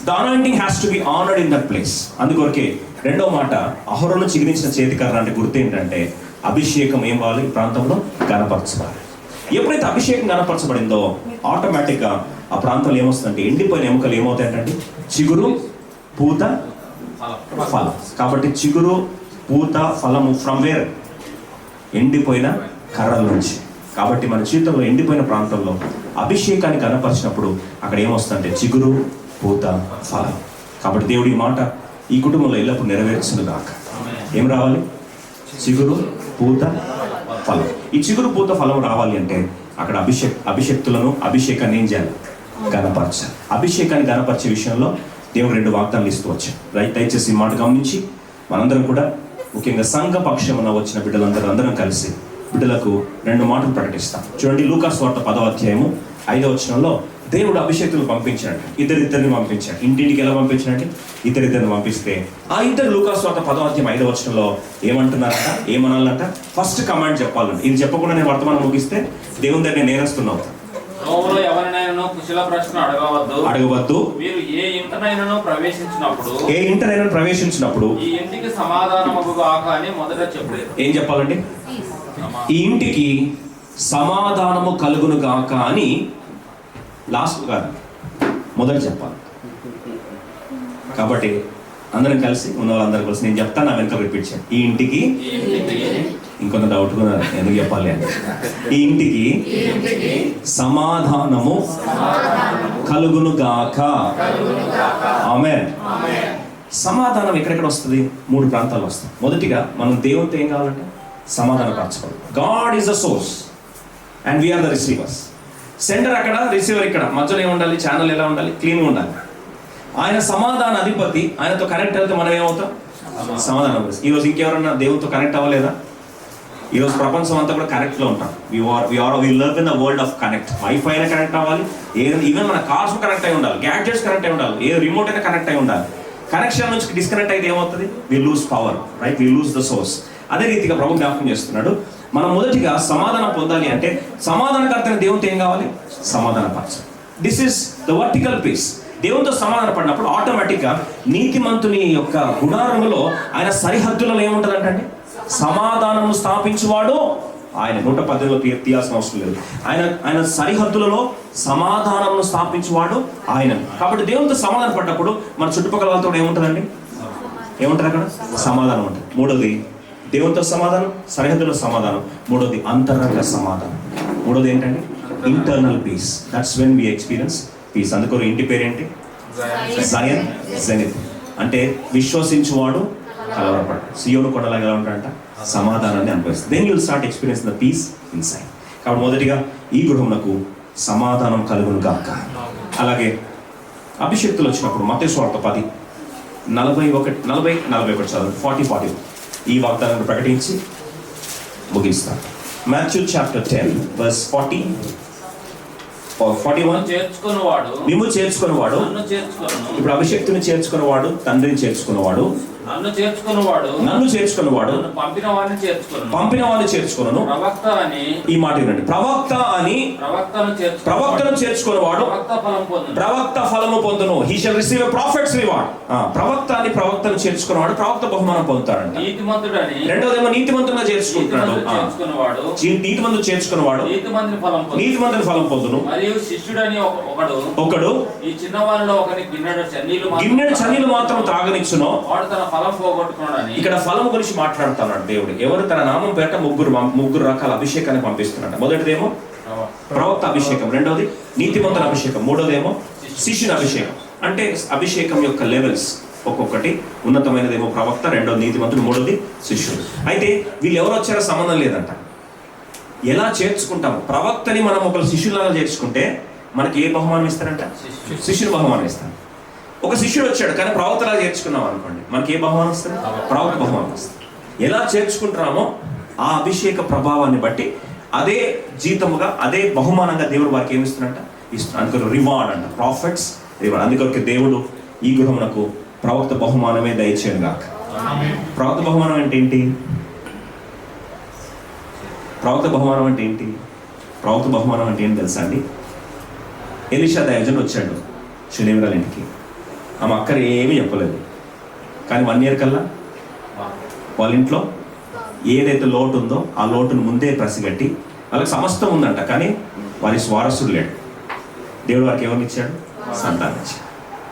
The anointing has to be honoured in that place. అందుకొరకే రెండో మాట, అహరోను చిగురించిన చేతికర్ర అంటే గుర్తు ఏంటంటే అభిషేకం ఏం కావాలి? ఈ ప్రాంతంలో గణపరచబడాలి. ఎప్పుడైతే అభిషేకం గణపరచబడిందో ఆటోమేటిక్గా ఆ ప్రాంతంలో ఏమొస్తుందంటే ఎండిపోయిన ఎముకలు ఏమవుతాయంటే చిగురు, పూత, ఫలం. కాబట్టి చిగురు, పూత, ఫలము ఫ్రమ్ వేర్? ఎండిపోయిన కర్రల నుంచి. కాబట్టి మన జీవితంలో ఎండిపోయిన ప్రాంతంలో అభిషేకాన్ని కనపరిచినప్పుడు అక్కడ ఏమొస్తుందంటే చిగురు, పూత, ఫలం. కాబట్టి దేవుడి మాట ఈ కుటుంబంలో ఎల్లప్పుడు నెరవేర్చును గాక. ఏం రావాలి? చిగురు, పూత, ఫలం. ఈ చిగురు, పూత, ఫలం రావాలి అంటే అక్కడ అభిషేక్తులను, అభిషేకాన్ని ఏం చేయాలి? గణపరచాలి. అభిషేకాన్ని గణపరిచే విషయంలో దేవుడు 2 వాగ్దానాలు ఇస్తూ వచ్చాడు. దయచేసి ఈ మాట గమనించి మనందరం కూడా, ముఖ్యంగా సంఘ పక్షమున వచ్చిన అందరం కలిసి బిడ్డలకు 2 మాటలు ప్రకటిస్తాం. చూడండి, లూకా సువార్త 10వ అధ్యాయము 5వ వచనంలో దేవుడు అభిషేకులు పంపించాడు. ఇద్దరిని పంపించాడు. ఇంటింటికి ఎలా పంపించాడంటే ఇద్దరిని పంపిస్తే ఆ ఇద్దరు లూకా సువార్త 10వ అధ్యాయం 5వ వచనంలో ఏమంటున్నారంట? ఏమనాలంట? First command చెప్పాలంట. ఇది చెప్పకుండా నేను వర్తమానం ముగిస్తే దేవుని దగ్గర నేరస్తున్నావు. ఎవరినైనా కుశల ప్రశ్న అడగవద్దు. మీరు ఏ ఇంటనైనా ప్రవేశించినప్పుడు ఈ ఇంటికి సమాధానము గాక అని మొదట చెప్పు. ఏం చెప్పాలండి? ఈ ఇంటికి సమాధానము కలుగును గాక అని లాస్ట్ కాదు, మొదట చెప్పాలి. కాబట్టి అందరం కలిసి, ఉన్న వాళ్ళందరూ కలిసి నేను చెప్తాను, నా వెనక రిపీట్ చేయండి. ఈ ఇంటికి, ఇంకొంత డౌట్ కూడా ఎందుకు చెప్పాలి అంటే, ఈ ఇంటికి సమాధానము కలుగును గాక. ఆమేన్. సమాధానం ఎక్కడెక్కడ వస్తుంది? 3 ప్రాంతాల్లో వస్తుంది. మొదటిగా మనం దేవునితో ఏం కావాలంటే సమాధానం పరచుకోవాలి. God is the source and we are the receivers. Centre అక్కడ, రిసీవర్ ఇక్కడ. మధ్యలో ఏమి ఉండాలి? ఛానల్ ఎలా ఉండాలి? క్లీన్గా ఉండాలి. ఆయన సమాధాన అధిపతి. ఆయనతో కనెక్ట్ అయితే మనం ఏమవుతాం? సమాధానం. ఈరోజు ఇంకెవరన్నా దేవునితో కనెక్ట్ అవ్వలేదా? ఈరోజు ప్రపంచం అంతా కూడా కనెక్ట్లో ఉంటాం. We love in the world of connect. Wifi అయినా కనెక్ట్ అవ్వాలి, ఏదైనా ఈవెన్ మన కార్స్ కనెక్ట్ అయి ఉండాలి, గ్యాడ్జెట్స్ కనెక్ట్ అయి ఉండాలి, ఏ రిమోట్ అయినా కనెక్ట్ అయి ఉండాలి. కనెక్షన్ నుంచి డిస్కనెక్ట్ అయితే ఏమవుతుంది? We lose power, right? We lose the source. అదే రీతిగా ప్రభు జ్ఞాపకం చేస్తున్నాడు, మనం మొదటిగా సమాధానం పొందాలి అంటే సమాధానకర్తైన దేవునితో ఏం కావాలి? సమాధానపరచాలి. This is the vertical peace. దేవునితో సమాధాన పడినప్పుడు ఆటోమేటిక్గా నీతిమంతుని యొక్క గుడారములో ఆయన సరిహద్దులలో ఏముంటుందంటే సమాధానము స్థాపించువాడు ఆయన. 118లో తీయాల్సిన అవసరం లేదు. ఆయన సరిహద్దులలో సమాధానమును స్థాపించువాడు ఆయన. కాబట్టి దేవునితో సమాధాన పడ్డప్పుడు మన చుట్టుపక్కల వాళ్ళతో ఏముంటుందండి? ఏముంటుంది అక్కడ? సమాధానం ఉంటుంది. మూడోది దేవునితో సమాధానం, సరిహద్దులో సమాధానం. మూడోది అంతరంగ సమాధానం. మూడోది ఏంటంటే internal peace. That's when we experience peace. అందుకో ఇంటి పేరేంటి? జయన్ జెనిత్. అంటే విశ్వసించువాడు కలవరపడు. సియోను కొండలాగా ఎలా ఉంటాడంట? సమాధానాన్ని అనుభవిస్తుంది. Then you will start experience the peace inside. కాబట్టి మొదటిగా ఈ గృహమునకు సమాధానం కలుగును గాక. అలాగే అభిషేక్తులు వచ్చినప్పుడు మత్తయి సువార్త 10:41 చదువు. 40 ఈ వాగ్దానాన్ని ప్రకటించి ముగిస్తాను. Matthew chapter 10 verse 40. 41 చేర్చుకున్నవాడు మిమ్ము చేర్చుకున్నవాడు, నన్ను చేర్చుకొనును. ఇప్పుడు అభిషక్తుని చేర్చుకున్నవాడు తండ్రిని చేర్చుకున్నవాడు, నన్ను చేర్చుకున్నవాడు నన్ను చేర్చుకున్నవాడు నన్ను పంపిన వారిని చేర్చుకొనును. పంపిన వాడిని చేర్చుకున్నాను. ప్రవక్త అని ఈ మాట వినండి, ప్రవక్త అని ప్రవక్తను చేర్చుకున్నవాడు ప్రవక్త ఫలం పొందును. ప్రవక్త ఫలము పొందును. He shall receive a profits reward. ప్రవక్త అని ప్రవక్తను చేర్చుకున్నవాడు ప్రవక్త బహుమానం పొందుతాడంట. నీతిమంతుడని రెండోదేమో నీతిమంతుడుగా చేర్చుకుంటున్నాడు. చేర్చుకున్నవాడు నీతిమంతుడు చేర్చుకున్నవాడు నీతిమంతుని ఫలం పొందును. నీతిమంతుని ఫలం పొందును. మరియు శిష్యుడని ఒకడు ఈ చిన్నవారిలో ఒకరికి గిన్నెడు చన్నీళ్ళు మాత్రం త్రాగనిచ్చును. వాడు తన ఫలం పోగొట్టుకున్నాడని. ఇక్కడ ఫలం గురించి మాట్లాడుతున్నాడు దేవుడు. ఎవరు తన నామం పేట ముగ్గురు రకాల అభిషేకాన్ని పంపిస్తున్నాడు. మొదటిదేమో ప్రవక్త అభిషేకం, రెండోది నీతిమంతుల అభిషేకం, మూడోదేమో శిష్యుని అభిషేకం. అంటే అభిషేకం యొక్క లెవెల్స్ ఒక్కొక్కటి. ఉన్నతమైనదేమో ప్రవక్త, రెండోది నీతిమంతుడు, మూడోది శిష్యుడు. అయితే వీళ్ళు ఎవరు వచ్చారో సంబంధం లేదంట. ఎలా చేర్చుకుంటాము? ప్రవక్తని మనం ఒక శిష్యులాగా చేర్చుకుంటే మనకి ఏ బహుమానం ఇస్తారంట? శిష్యుని బహుమానం ఇస్తాను. ఒక శిష్యుడు వచ్చాడు కానీ ప్రవక్తలా చేర్చుకున్నాం అనుకోండి, మనకి ఏ బహుమానం వస్తుంది? ప్రవక్త బహుమానం వస్తుంది. ఎలా చేర్చుకుంటున్నామో ఆ అభిషేక ప్రభావాన్ని బట్టి అదే జీతముగా, అదే బహుమానంగా దేవుడు వారికి ఏమి ఇస్తున్నట్ట? ఇస్తున్నారు. అందుకే రివార్డ్ అంట, ప్రాఫిట్స్ రివార్డ్. అందుకొరకు దేవుడు ఈ గృహమునకు ప్రవక్త బహుమానమే దయచేయను గాక. ప్రవక్త బహుమానం అంటే ఏంటి? ప్రవక్త బహుమానం అంటే ఏంటి? ప్రవక్త బహుమానం అంటే ఏంటి తెలుసా అండి? ఎలీషా దైవజనుడు వచ్చాడు షునేమిరాల ఇంటికి. ఆమె అక్కర ఏమీ చెప్పలేదు, కానీ 1 year కల్లా వాళ్ళ ఇంట్లో ఏదైతే లోటు ఉందో ఆ లోటును ముందే పసిగట్టి, వాళ్ళకి సమస్తం ఉందంట కానీ వారి స్వారస్సుడు లేడు. దేవుడు వారికి ఎవరిని ఇచ్చాడు? సంతానం ఇచ్చాడు.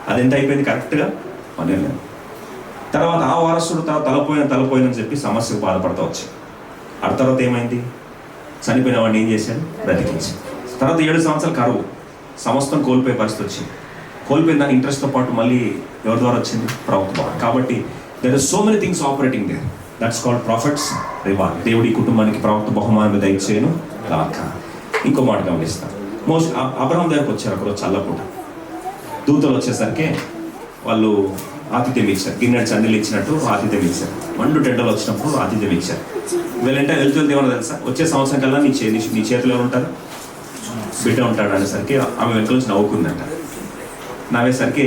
అది ఎంత అయిపోయింది? కరెక్ట్గా 1 year లేదు. తర్వాత ఆ వారసుడు తలపోయినని చెప్పి సమస్యకు బాధపడతా వచ్చాడు. ఆ తర్వాత ఏమైంది? చనిపోయిన వాడిని ఏం చేశాడు? బ్రతికించాడు. తర్వాత 7 సంవత్సరాలు కరువు, సమస్తం కోల్పోయే పరిస్థితి వచ్చింది. కోల్పోయిన దాని ఇంట్రెస్ట్తో పాటు మళ్ళీ ఎవరి ద్వారా వచ్చింది? ప్రవక్త. కాబట్టి there are so many things operating there. That's called prophet's reward. దేవుడు ఈ కుటుంబానికి ప్రవక్త బహుమానం దయచేయను గాక. ఇంకో మాట గమనిస్తాను. అబ్రహాం దగ్గరకు వచ్చారు ఒకరోజు చల్లపూట. దూతలు వచ్చేసరికి వాళ్ళు ఆతిథ్యం ఇచ్చారు. గిన్నెడు చన్నీళ్ళు ఇచ్చినట్టు ఆతిథ్యం ఇచ్చారు. 2 టెండలు వచ్చినప్పుడు ఆతిథ్యం ఇచ్చారు. వెళ్తూ ఏమన్నా తెలుసా? వచ్చే సంవత్సరం కల్లా నీ చేతిలో ఎవరు ఉంటారు? బిడ్డ ఉంటాడు అనేసరికి ఆమె వెనక నుంచి నవ్వుకుందంట. నవ్వేసరికి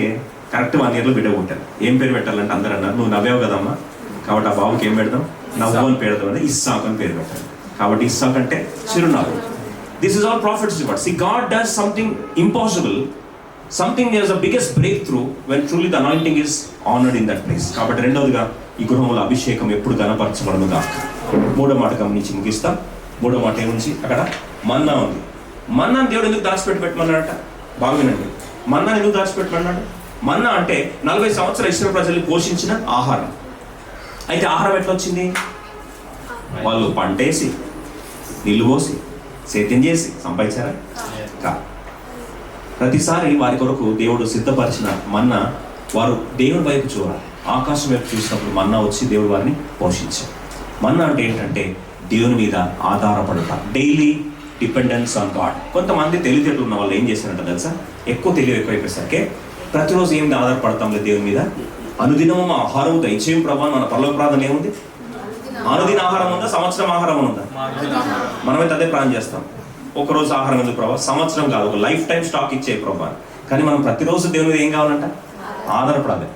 కరెక్ట్ 1 year బిడ్డ పుట్టారు. ఏం పేరు పెట్టాలంటే అందరూ అన్నారు, నువ్వు నవ్వావు కదమ్మా, కాబట్టి ఆ బాబుకి ఏం పెడదాం? నవ్వు అని పెడదాం అంటే ఇస్సాక్ అని పేరు పెట్టారు. కాబట్టి ఇస్సాక్ అంటే చిరునవ్వు. This is all profits reward. See, God does something impossible. Something is the biggest breakthrough when truly the anointing is honored in that place. కాబట్టి రెండవదిగా ఈ గృహంలో అభిషేకం ఎప్పుడు ఘనపరచబడను గాక. మూడో మాట గమనించి ముగిస్తాం. మూడో మాట ఏముంచి అక్కడ మన్నా ఉంది. మన్నాను దేవుడు ఎందుకు దాచిపెట్టమన్నాడట? బాగా వినండి. మన్నా ఎందుకు దాచిపెట్టమన్నాడు? మన్నా అంటే 40 సంవత్సరాలు ఇశ్రాయేలు ప్రజల్ని పోషించిన ఆహారం. అయితే ఆహారం ఎట్లా వచ్చింది? వాళ్ళు పంటేసి, నీళ్లు పోసి, సేద్యం చేసి సంపాదించారా? ప్రతిసారి వారి కొరకు దేవుడు సిద్ధపరిచిన మన్నా వారు దేవుడి వైపు చూడాలి. ఆకాశం వైపు చూసినప్పుడు మన్నా వచ్చి దేవుడు వారిని పోషించారు. మన్నా అంటే ఏంటంటే దేవుని మీద ఆధారపడట, డైలీ డిపెండెన్స్ ఆన్ గాడ్. కొంతమంది తెలివితేటలు ఉన్న వాళ్ళు ఏం చేశారంట తెలుసా? ఎక్కువ తెలివి ఎక్కువైపోయేసరికి ప్రతిరోజు ఏమి ఆధారపడతాం లేదు దేవుని మీద. అనుదినము మా ఆహారం దయచేయం ప్రభా. మన పరలోక ప్రార్థన ఏముంది? అనుదిన ఆహారం ఉందా? సంవత్సరం ఆహారం ఉందా? మనమైతే అదే ప్రార్థన చేస్తాం. ఒకరోజు ఆహారం ఎందుకు ప్రభా? సంవత్సరం కాదు, ఒక లైఫ్ టైం స్టాక్ ఇచ్చే ప్రభా. కానీ మనం ప్రతిరోజు దేవుని మీద ఏం కావాలంట? ఆధారపడాలి.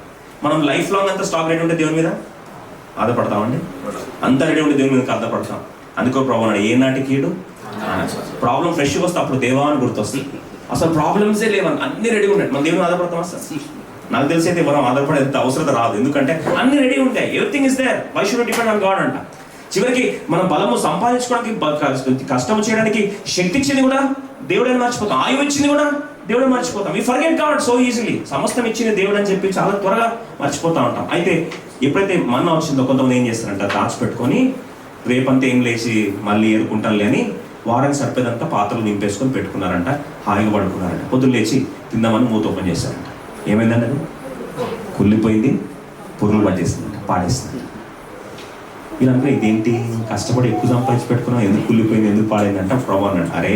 మనం లైఫ్ లాంగ్ అంతా స్టాక్ రెడీ ఉంటే దేవుని మీద ఆధారపడతామండి. అంతా రెడీ ఉంటే దేవుని మీద ఆధారపడతాం. అందుకో ప్రభా నాడు ఏ నాటికీడు ప్రాబ్లం ఫ్రెష్గా వస్తే అప్పుడు దేవా అని గుర్తొస్తుంది. అసలు ప్రాబ్లమ్సే లేవని అన్ని రెడీ ఉంటాయి. మన దేవుని ఆధారపడతాం అసలు నాకు తెలిసి అయితే మనం ఆధారపడేంత అవసరం రాదు. ఎందుకంటే అన్ని రెడీ ఉంటాయి. Everything is there. Why should depend on God అంట. చివరికి మనం బలము సంపాదించుకోవడానికి, కష్టం చేయడానికి శక్తి ఇచ్చింది కూడా దేవుడని మర్చిపోతాం. ఆయువు ఇచ్చింది కూడా దేవుడని మర్చిపోతాం. We forget God so easily. సమస్తం ఇచ్చింది దేవుడు అని చెప్పి చాలా త్వరగా మర్చిపోతూ ఉంటాం. అయితే ఎప్పుడైతే మన్నా వచ్చిందో కొంతమంది ఏం చేస్తారంట? దాచిపెట్టుకొని రేపంతా ఏం లేచి మళ్ళీ ఏరుకుంటానులే అని వారానికి సరిపోయేదంతా పాత్రలు నింపేసుకొని పెట్టుకున్నారంట. హాయిగా పడుకున్నారంట. పొద్దున్న లేచి తిందామని మూత ఓపెన్ చేశారంట. ఏమైందండి? అది కుళ్ళిపోయింది, పురుగులు పట్టేసిందంట, పాడేసిందంట. వీళ్ళంతా ఇదేంటి, కష్టపడి ఎక్కువ సంపాదించి పెట్టుకున్నాం, ఎందుకు కుళ్ళిపోయింది, ఎందుకు పాడైందంట? ప్రభు అన్నాడు, అరే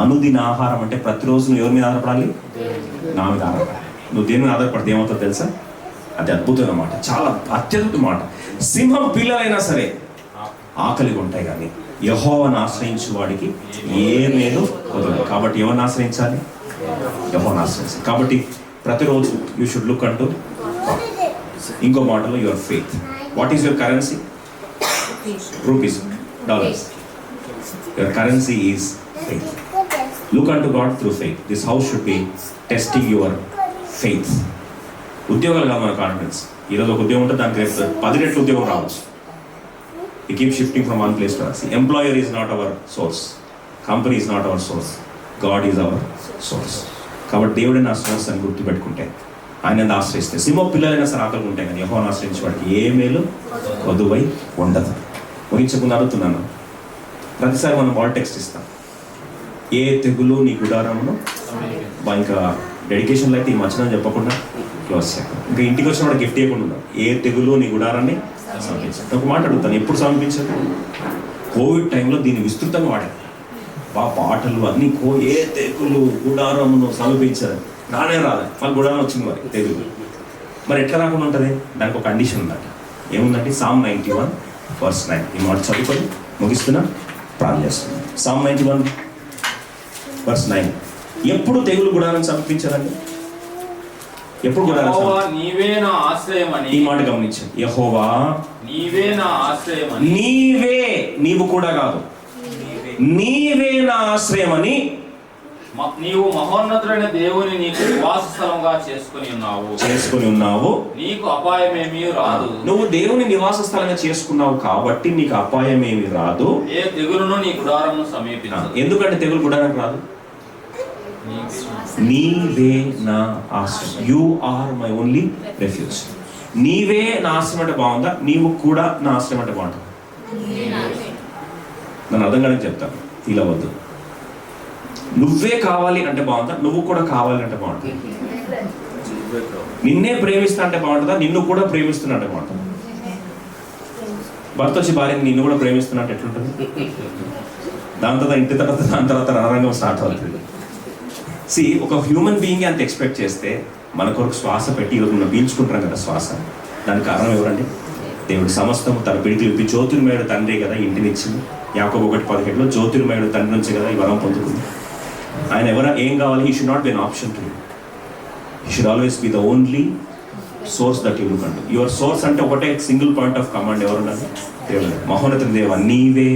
అనుదిన ఆహారం అంటే ప్రతిరోజు నువ్వు ఎవరి మీద ఆధారపడాలి? నా మీద ఆధారపడాలి. నువ్వు దేని మీద ఆధారపడితే ఏమవుతుందో తెలుసా? అది అద్భుతమైన మాట, చాలా అత్యద్భుత మాట. సింహం పిల్లలైనా సరే ఆకలిగా ఉంటాయి కానీ యెహోవాను ఆశ్రయించు వాడికి ఏ మేలు కుదరదు. కాబట్టి ఎవరిని ఆశ్రయించాలి? యెహోవాను ఆశ్రయించాలి. కాబట్టి ప్రతిరోజు యూ షుడ్ లుక్ అంటూ ఇంకో మాటలో your faith. What is your currency? Rupees, dollars. Your currency is faith. Look అంటూ God through faith. This house should be testing your faith. ఉద్యోగాలు కాదు మన కాన్ఫిడెన్స్. ఈరోజు ఒక ఉద్యోగం ఉంటే దానికి 10 రెట్లు ఉద్యోగం రావచ్చు. We keep shifting from one place to another. See, employer is not our source. Company is not our source. God is our source. కాబట్టి దేవుడే నా సోర్స్ అని గుర్తుపెట్టుకుంటే, ఆయన ఆశ్రయిస్తే, సింహ పిల్లలైనా సరే ఆకలి ఉంటాయి కానీ యెహోవాను ఆశ్రయించే వాడికి ఏ మేలు కొదువై ఉండదు. ముగించకుండా అడుగుతున్నాను, ప్రతిసారి మనం వాల్ టెక్స్ట్ ఇస్తాం, ఏ తెగులు నీ గుడారమును. ఇంకా డెడికేషన్లో అయితే ఈ మధ్యన చెప్పకుండా క్లోజ్ చేయాలి. ఇంకా ఇంటికి వచ్చిన వాడు గిఫ్ట్ ఇవ్వకుండా ఉన్నాం. ఏ తెగులు నీ గుడారాన్ని సమర్పించాలి. ఒక మాట అడుగుతాను, ఎప్పుడు సమర్పించాలి? కోవిడ్ టైంలో దీన్ని విస్తృతంగా వాడారు. పాటలు అన్నీ ఏ తెగులు గుడారమును సమర్పించారు. రానే రాలే, వాళ్ళ గుడారం వచ్చింది మరి తెగులు. మరి ఎట్లా రాకుండా ఉంటుంది? దానికి ఒక కండిషన్ ఉందట. ఏముందంటే Psalm 91 verse 9. ఈ మాట చదువుకొని ముగిస్తున్నా, ప్రార్థన చేస్తున్నాను. Psalm 91 verse 9. ఎప్పుడు తెగులు గుడారం సమర్పించాలండి? ఎప్పుడు గుడారం? నీవే నా ఆశ్రయమని. ఈ మాట గమనించండి. యెహోవా నీవే నా ఆశ్రయమని. నీవే, నీవు కూడా కాదు, నీవే నా ఆశ్రయమని. నీవు మహోన్నతుడైన దేవుని నీకు నివాస స్థలంగా చేసుకుని ఉన్నావు. నీకు అపాయమేమీ రాదు. నువ్వు దేవుని నివాస స్థలంగా చేసుకున్నావు కాబట్టి నీకు అపాయమేమి రాదు. ఏ తెగులును నీ గుడారమును సమీపించదు. ఎందుకంటే తెగులు గుడారం రాదు. నీవే నా ఆశ్రయం. You are my only refuge. నీవే నా ఆశ్రయం అంటే బాగుందా? నీవు కూడా నా ఆశ్రయం అంటే బాగుంటుంది. నన్ను అర్థం కాదని చెప్తాను, ఫీల్ అవ్వద్దు. నువ్వే కావాలి అంటే బాగుందా? నువ్వు కూడా కావాలి అంటే బాగుంటుంది. నిన్నే ప్రేమిస్తా అంటే బాగుంటుందా? నిన్ను కూడా ప్రేమిస్తున్నా అంటే బాగుంటుంది. భర్త వచ్చి భార్యని నిన్ను కూడా ప్రేమిస్తున్నా అంటే ఎట్లుంటుంది? దాని తర్వాత రణరంగం స్టార్ట్ అవుతుంది. ఒక హ్యూమన్ బీయింగ్ అంత ఎక్స్పెక్ట్ చేస్తే మన కొరకు శ్వాస పెట్టి ఈరోజు మనం పీల్చుకుంటున్నాం కదా శ్వాస, దానికి కారణం ఎవరండి? దేవుడి సమస్తము తన పిడికిలు విప్పి జ్యోతిర్మయుడు తండ్రి కదా ఇంటినిచ్చింది. యాకోబు 1:17 జ్యోతిర్మయుడు తండ్రి నుంచి కదా ఈ వరం పొందుకుంది. ఆయన ఏం కావాలి? He should not be an option to you. He should always be the only source that you look అంటూ. యువర్ సోర్స్ అంటే ఒకటే సింగిల్ పాయింట్ ఆఫ్ కమాండ్ ఎవరున్నారు? దేవుడు. మహోన్నతుని దేవ, నీవే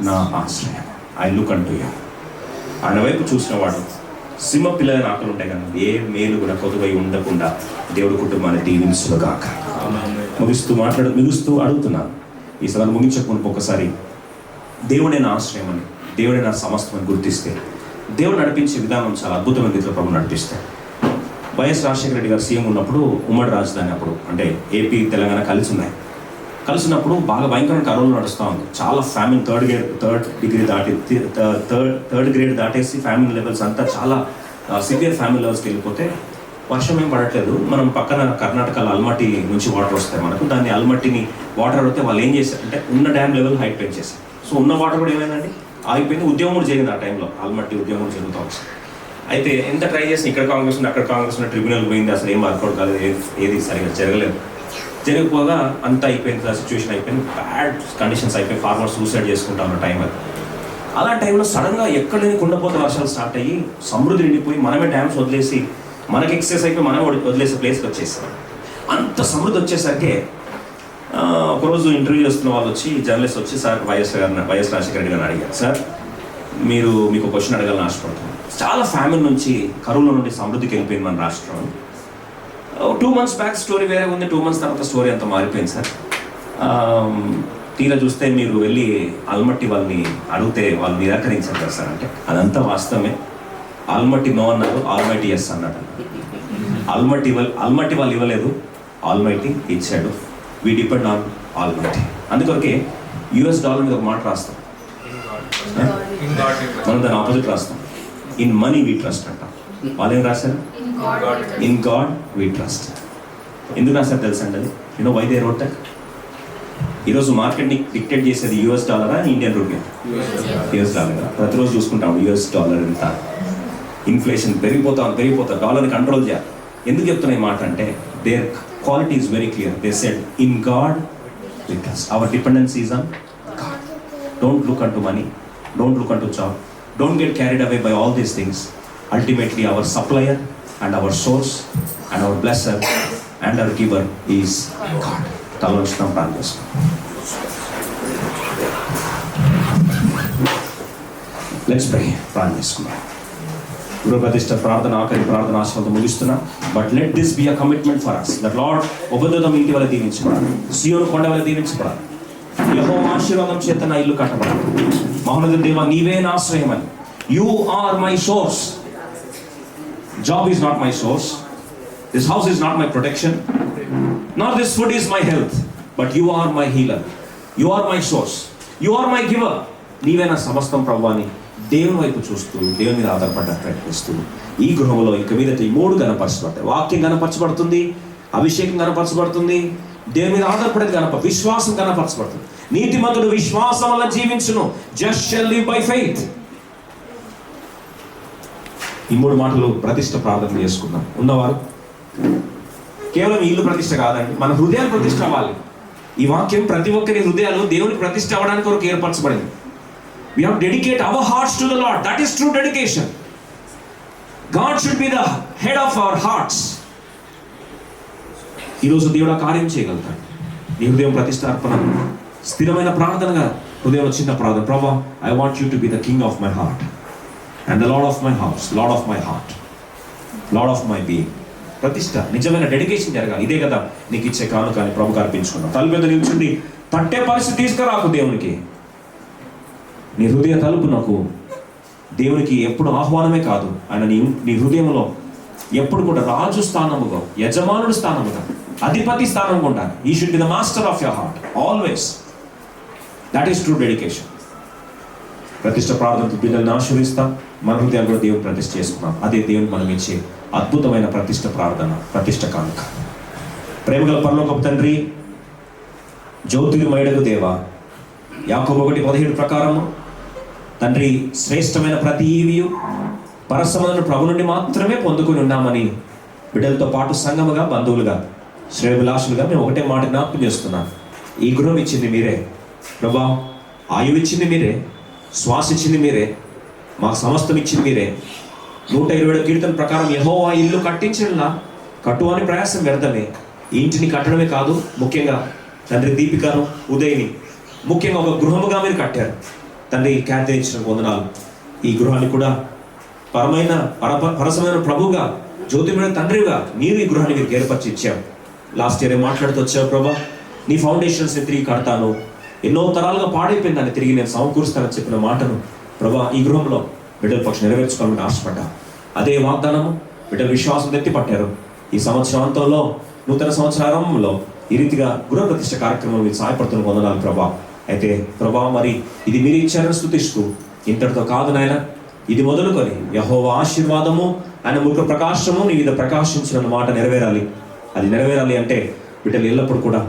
నా ఆశ్రయం. ఐ లుక్ అంటూ యూ. ఆయన వైపు చూసిన వాడు సింహ పిల్లల ఆకలి ఉంటాయి కానీ ఏ మేలు కూడా కొదువై ఉండకుండా దేవుడి కుటుంబాన్ని దీవించుగాక. ముగిస్తూ అడుగుతున్నాను, ఈ సభను ముగించకుండా ఒకసారి దేవుడే నా ఆశ్రయం అని, దేవుడే నా సమస్తం అని గుర్తిస్తే, దేవుడు నడిపించే విధానం చాలా అద్భుతమైన రీతిలో ప్రభు నడిపిస్తాడు. వైఎస్ రాజశేఖర రెడ్డి గారు సీఎం ఉన్నప్పుడు ఉమ్మడి రాజధాని అప్పుడు అంటే ఏపీ తెలంగాణ కలిసినప్పుడు బాగా భయంకరమైన కరోనా నడుస్తూ ఉంది. చాలా ఫ్యామిలీ థర్డ్ గ్రేడ్ దాటేసి ఫ్యామిలీ లెవెల్స్ అంతా చాలా సివియర్ ఫ్యామిలీ లెవెల్స్కి వెళ్ళిపోతే వర్షం ఏం పడట్లేదు. మనం పక్కన కర్ణాటకలో అల్మట్టి నుంచి వాటర్ వస్తాయి మనకు. దాన్ని అల్మట్టిని వాటర్ అడిగితే వాళ్ళు ఏం చేశారంటే ఉన్న డ్యామ్ లెవెల్ హైట్ పెంచేశారు. సో ఉన్న వాటర్ కూడా ఏమైందండి ఆగిపోయింది. ఉద్యమం కూడా జరిగింది ఆ టైంలో, అల్మట్టి ఉద్యమం కూడా జరుగుతూ వచ్చింది. అయితే ఎంత ట్రై చేసి ఇక్కడ కాంగ్రెస్ ఉంది అక్కడ కాంగ్రెస్ ఉన్న ట్రిబ్యునల్ పోయింది, అసలు ఏం వర్కౌట్ కాలేదు, ఏది సరిగా జరగలేదు. జరిగిపోగా అంతా అయిపోయింది, సిచ్యువేషన్ అయిపోయింది, బ్యాడ్ కండిషన్స్ అయిపోయి ఫార్మర్స్ సూసైడ్ చేసుకుంటా ఉన్న టైం అది. అలా టైంలో సడన్గా ఎక్కడ లేని కుండపోత వర్షాలు స్టార్ట్ అయ్యి సమృద్ధి నిండిపోయి మనమే డ్యామ్స్ వదిలేసి మనకి ఎక్సెస్ అయిపోయి మనమే వదిలేసే ప్లేస్కి వచ్చేసాం. అంత సమృద్ధి వచ్చేసరికి ఒకరోజు ఇంటర్వ్యూ చేస్తున్న వాళ్ళు వచ్చి జర్నలిస్ట్ వచ్చి సార్ వైఎస్ రాజశేఖర రెడ్డి గారిని అడిగారు, సార్ మీకు క్వశ్చన్ అడగాలని ఆశపడుతున్నాను. చాలా ఫ్యామిలీ నుంచి కరువులో నుండి సమృద్ధికి వెళ్ళిపోయింది మన రాష్ట్రం. 2 months బ్యాక్ స్టోరీ వేరే ఉంది, 2 months తర్వాత స్టోరీ అంతా మారిపోయింది సార్. తీరా చూస్తే మీరు వెళ్ళి ఆల్మట్టి వాళ్ళని అడిగితే వాళ్ళు నిరాకరించారు కదా సార్ అంటే అదంతా వాస్తవమే. ఆల్మట్టి నో అన్నారు, ఆల్మైటీ ఎస్ అన్నాడు. ఆల్మట్టి వాళ్ళు ఇవ్వలేదు, ఆల్మైటీ ఇచ్చాడు. We depend on almighty. అందుకొరకే $1 మీద ఒక మాట రాస్తాం, మనం దాని ఆపోజిట్ రాస్తాం, ఇన్ మనీ వీ ట్రస్ట్ అంటాం. వాళ్ళు ఏం రాశారు? In God we trust. ఎందుకు రాశారు తెలుసా అండి? అది వై దే రోట్ దట్? ఈరోజు మార్కెట్ని డిక్టేట్ చేసేది $, ఇండియన్ రూపీ? $. ప్రతిరోజు చూసుకుంటాం $. ఎంత ఇన్ఫ్లేషన్ పెరిగిపోతా డాలర్ని కంట్రోల్ చేయాలి. ఎందుకు చెప్తున్నా ఈ మాట అంటే their quality is very clear. They said in God we trust. Our dependency is on God. Don't look unto money. Don't look unto job. Don't get carried away by all these things. Ultimately, our supplier and our source and our blesser and our giver is God. తలవంచుతాం, ప్రార్థన చేస్తాం. Let's pray. ప్రార్థన చేసుకుందాం. గృహప్రతిష్ఠ ప్రార్థన, ఆఖరి ప్రార్థన ఆశీర్వాదం ముగిస్తున్నా. But let this be a commitment for us that lord ఉపదేశం ఇంటి వల్ల దీవించబడాలి, సియోను కొండ వల్ల దీవించబడాలి, యెహోవా ఆశీర్వాదం చేత నా ఇల్లు కట్టబడాలి. మహోన్నత దేవా, నీవే నా ఆశ్రయమని. You are my source. Job is not my source, this house is not my protection, not this food is my health, but you are my healer. You are my source, you are my giver. నీవే నా సమస్తం ప్రభువాని దేవుని వైపు చూస్తూ, దేవుని మీద ఆధారపడ్డ ప్రయత్నిస్తూ, ఈ గృహంలో ఇక మీదట ఈ 3 గణపరచబడతాయి. వాక్యం గణపరచబడుతుంది, అభిషేకం గణపరచబడుతుంది, దేవుని మీద ఆధారపడేది విశ్వాసం గణపరచబడుతుంది. నీతిమంతుడు విశ్వాసం వల్ల జీవించును. Just shall live by faith. ఈ 3 మాటలు ప్రతిష్ఠ ప్రార్థన చేసుకుందాం. ఉన్నవారు కేవలం ఇల్లు ప్రతిష్ఠ కాదండి, మన హృదయాలు ప్రతిష్ఠ అవ్వాలి. ఈ వాక్యం ప్రతి ఒక్కరి హృదయాలు దేవునికి ప్రతిష్ఠ అవ్వడానికి కొరకు ఏర్పరచబడింది. We have to dedicate our hearts to the Lord. That is true dedication. God should be the head of our hearts. ఈరోజు దేవుడు కార్యం చేయగలుగుతాడు. నీ హృదయం ప్రతిష్టార్పణ, స్థిరమైన ప్రార్థనగా హృదయంలో చిన్న ప్రార్థన. ప్రభువా, I want you to be the king of my heart and the Lord of my house, Lord of my heart, Lord of my being. ప్రతిష్ట, నిజమైన డెడికేషన్ జరగాలి. ఇదే కదా నీకు ఇచ్చే కానుక అని ప్రభుకు అర్పించుకున్నాం. తల మీద నిల్చుండి తట్టే పరిస్థితి తీసుకురాకు దేవునికి. నీ హృదయ తలుపునకు దేవునికి ఎప్పుడు ఆహ్వానమే కాదు, ఆయన నీ హృదయంలో ఎప్పుడు కూడా రాజు స్థానముగా, యజమానుడు స్థానముగా, అధిపతి స్థానంగా ఉంటాను. ఈ should be the master of your heart always. That is true dedication. ప్రతిష్ట ప్రార్థనతో బిడ్డలను ఆశీర్వదిస్తాం. మన హృదయాలు కూడా దేవుని ప్రతిష్ఠ చేసుకున్నాం. అదే దేవుని మనం ఇచ్చే అద్భుతమైన ప్రతిష్ట ప్రార్థన, ప్రతిష్ట కానుక. ప్రేమగల పరలోకపు తండ్రి, జ్యోతిర్మయుడకు దేవా, యాకోబు 1:17 ప్రకారము తండ్రి, శ్రేష్టమైన ప్రతి ఈవియు పరసమలను ప్రభు నుండి మాత్రమే పొందుకుని ఉన్నామని బిడ్డలతో పాటు సంఘముగా, బంధువులుగా, శ్రేయభిలాషులుగా మేము ఒకటే మాట జ్ఞాపకం చేస్తున్నాం. ఈ గృహం ఇచ్చింది మీరే ప్రభా, ఆయువు ఇచ్చింది మీరే, శ్వాస ఇచ్చింది మీరే, మాకు సమస్తం ఇచ్చింది మీరే. 127 కీర్తన ప్రకారం యెహోవా ఇల్లు కట్టించిన కట్టువాని ప్రయాసం వ్యర్థమే. ఈ ఇంటిని కట్టడమే కాదు, ముఖ్యంగా తండ్రి దీపికను, ఉదయ్ని ముఖ్యంగా ఒక గృహముగా మీరు కట్టారు తండ్రి. ఖ్యాతి ఇచ్చిన వందనాలు. ఈ గృహాన్ని కూడా పరసమైన ప్రభువుగా, జ్యోతిర్మయ తండ్రిగా మీరు ఈ గృహాన్ని మీరు ఏర్పరిచి ఇచ్చారు. లాస్ట్ ఇయర్ మాట్లాడుతూ వచ్చావు ప్రభా, నీ ఫౌండేషన్స్ని తిరిగి కడతాను, ఎన్నో తరాలుగా పాడైపోయిందని తిరిగి నేను సమకూరుస్తానని చెప్పిన మాటను ప్రభా ఈ గృహంలో బిడ్డల పక్షం నెరవేర్చుకోవాలని ఆశపడ్డా. అదే వాగ్దానము బిడ్డల విశ్వాసం ఎత్తి పట్టారు. ఈ సంవత్సరాంతంలో, నూతన సంవత్సరంలో ఈ రీతిగా గృహ ప్రతిష్ఠ కార్యక్రమం మీరు సహాయపడుతున్న వందనాలు ప్రభా. అయితే ప్రభా, మరి ఇది మీరు ఇచ్చారని స్తుతిస్తూ, ఇంతటితో కాదు నాయన, ఇది మొదలుకొని యెహోవా ఆశీర్వాదము, ఆయన ముఖ ప్రకాశము నీ మీద ప్రకాశించిన మాట నెరవేరాలి. అది నెరవేరాలి అంటే బిడ్డలు ఎల్లప్పుడూ కూడా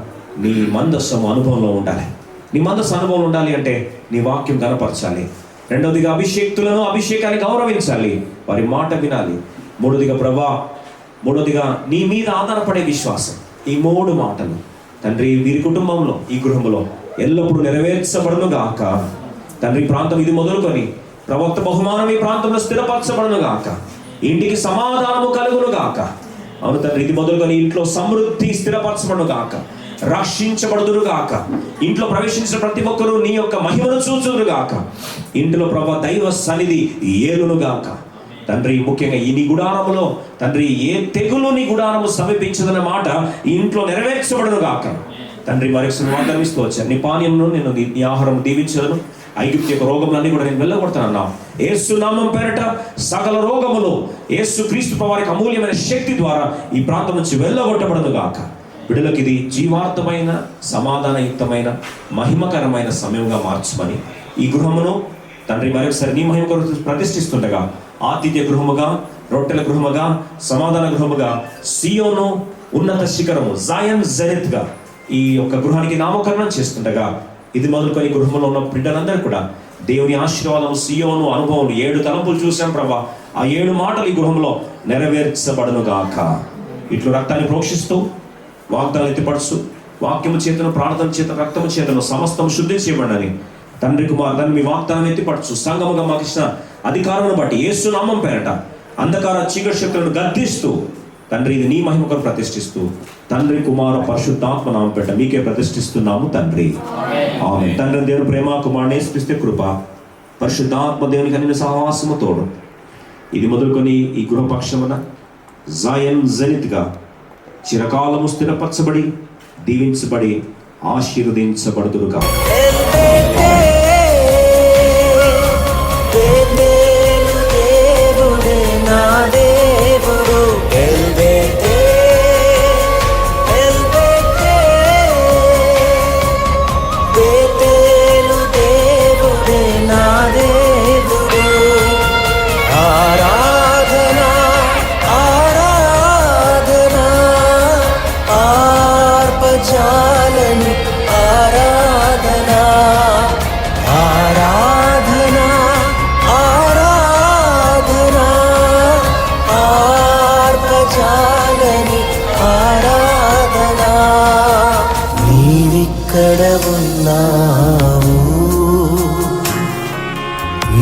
నీ మందస్సము అనుభవంలో ఉండాలి. నీ మందస్సు అనుభవం ఉండాలి అంటే నీ వాక్యం కనపరచాలి. రెండవదిగా అభిషేక్తులను, అభిషేకాన్ని గౌరవించాలి, వారి మాట వినాలి. మూడవదిగా నీ మీద ఆధారపడే విశ్వాసం. ఈ 3 మాటలు తండ్రి వీరి కుటుంబంలో, ఈ గృహంలో ఎల్లప్పుడూ నెరవేర్చబడును గాక. తండ్రి, ప్రాంతం ఇది మొదలుకొని ప్రవక్త బహుమానం ఈ ప్రాంతంలో స్థిరపరచబడును గాక. ఇంటికి సమాధానము కలుగును గాక. అవును తండ్రి, ఇది మొదలుకొని ఇంట్లో సమృద్ధి స్థిరపరచబడును గాక, రక్షించబడుదురు గాక. ఇంట్లో ప్రవేశించిన ప్రతి ఒక్కరూ నీ యొక్క మహిమను చూచుదురు గాక. ఇంటిలో ప్రభా దైవ సన్నిధి ఏలును గాక. తండ్రి, ముఖ్యంగా ఈ నీ గుడారములో తండ్రి ఏ తెగులు నీ గుడారము సమీపించదన్న మాట ఈ ఇంట్లో నెరవేర్చబడును గాక. తండ్రి, మరొకసారి వాగ్దానం ఇస్తూ వచ్చాను, నీ పానీయంను నేను నీ ఆహారం దీవించదను, ఐగుప్తు యొక్క రోగములన్నీ కూడా నేను వెళ్ళగొడతానన్నా. యేసు నామం పేరట సకల రోగములు యేసు క్రీస్తు వారికి అమూల్యమైన శక్తి ద్వారా ఈ ప్రాంతం నుంచి వెళ్ళగొట్టబడదు గాక. బిడ్డలకు ఇది జీవార్థమైన, సమాధానయుక్తమైన, మహిమకరమైన సమయంగా మార్చమని ఈ గృహమును తండ్రి మరొకసారి నీ మహిమ కొరకు ప్రతిష్ఠిస్తుండగా, ఆతిథ్య గృహముగా, రొట్టెల గృహముగా, సమాధాన గృహముగా, సియోను ఉన్నత శిఖరము, జాయన్ జెనిత్గా ఈ యొక్క గృహానికి నామకరణం చేస్తుండగా, ఇది మొదలుకొని గృహంలో ఉన్న బిడ్డలందరూ కూడా దేవుని ఆశీర్వాదం, సియోను అనుభవం 7 తలంపులు చూసాం ప్రభా. ఆ 7 మాటలు ఈ గృహంలో నెరవేర్చబడును గాక. ఇట్లు రక్తాన్ని ప్రోక్షిస్తూ, వాగ్దానం ఎత్తిపడుచు, వాక్యము చేతను, ప్రార్థన చేత, రక్తము చేతను సమస్తం శుద్ధి చేయబడని తండ్రి కుమారుని మీ వాగ్దానం ఎత్తిపరచు. సంఘముగా మాకు ఇచ్చిన అధికారమును బట్టి యేసు నామం పేరట అంధకార చీకటి శక్తులను గద్దిస్తూ తండ్రి ఇది నీ మహిమ కొరకు ప్రతిష్ఠిస్తూ తండ్రి కుమార పరిశుద్ధాత్మ నామం పేరట మీకే ప్రతిష్ఠిస్తున్నాము తండ్రి. ఆమేన్. తండ్రి దేవుని ప్రేమ, కుమారుని యేసుక్రీస్తు కృప, పరిశుద్ధాత్మ దేవునికి అన్ని సహవాసము తోడు ఇది మొదలుకొని ఈ గృహపక్షమున జాయన్ జనిత్గా చిరకాలము స్థిరపరచబడి దీవించబడి ఆశీర్వదించబడుదురుగా.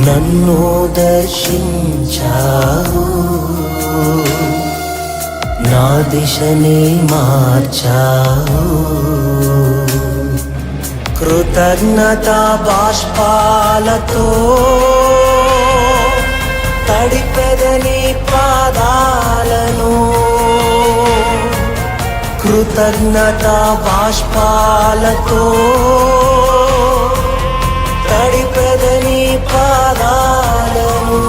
నన్ను దర్శించావు, నా దిశనే మార్చావు. కృతజ్ఞత బాష్పాలతో తడిపెదని పాదాలను, కృతజ్ఞత బాష్పాలతో తడిపెదని పాదాలను